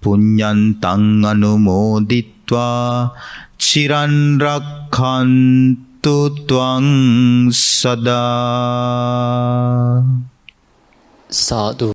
පුඤ්ඤන්තං අනුමෝදිත්වා චිරන් රක්ඛන්තු ත්වං සදා. සාදු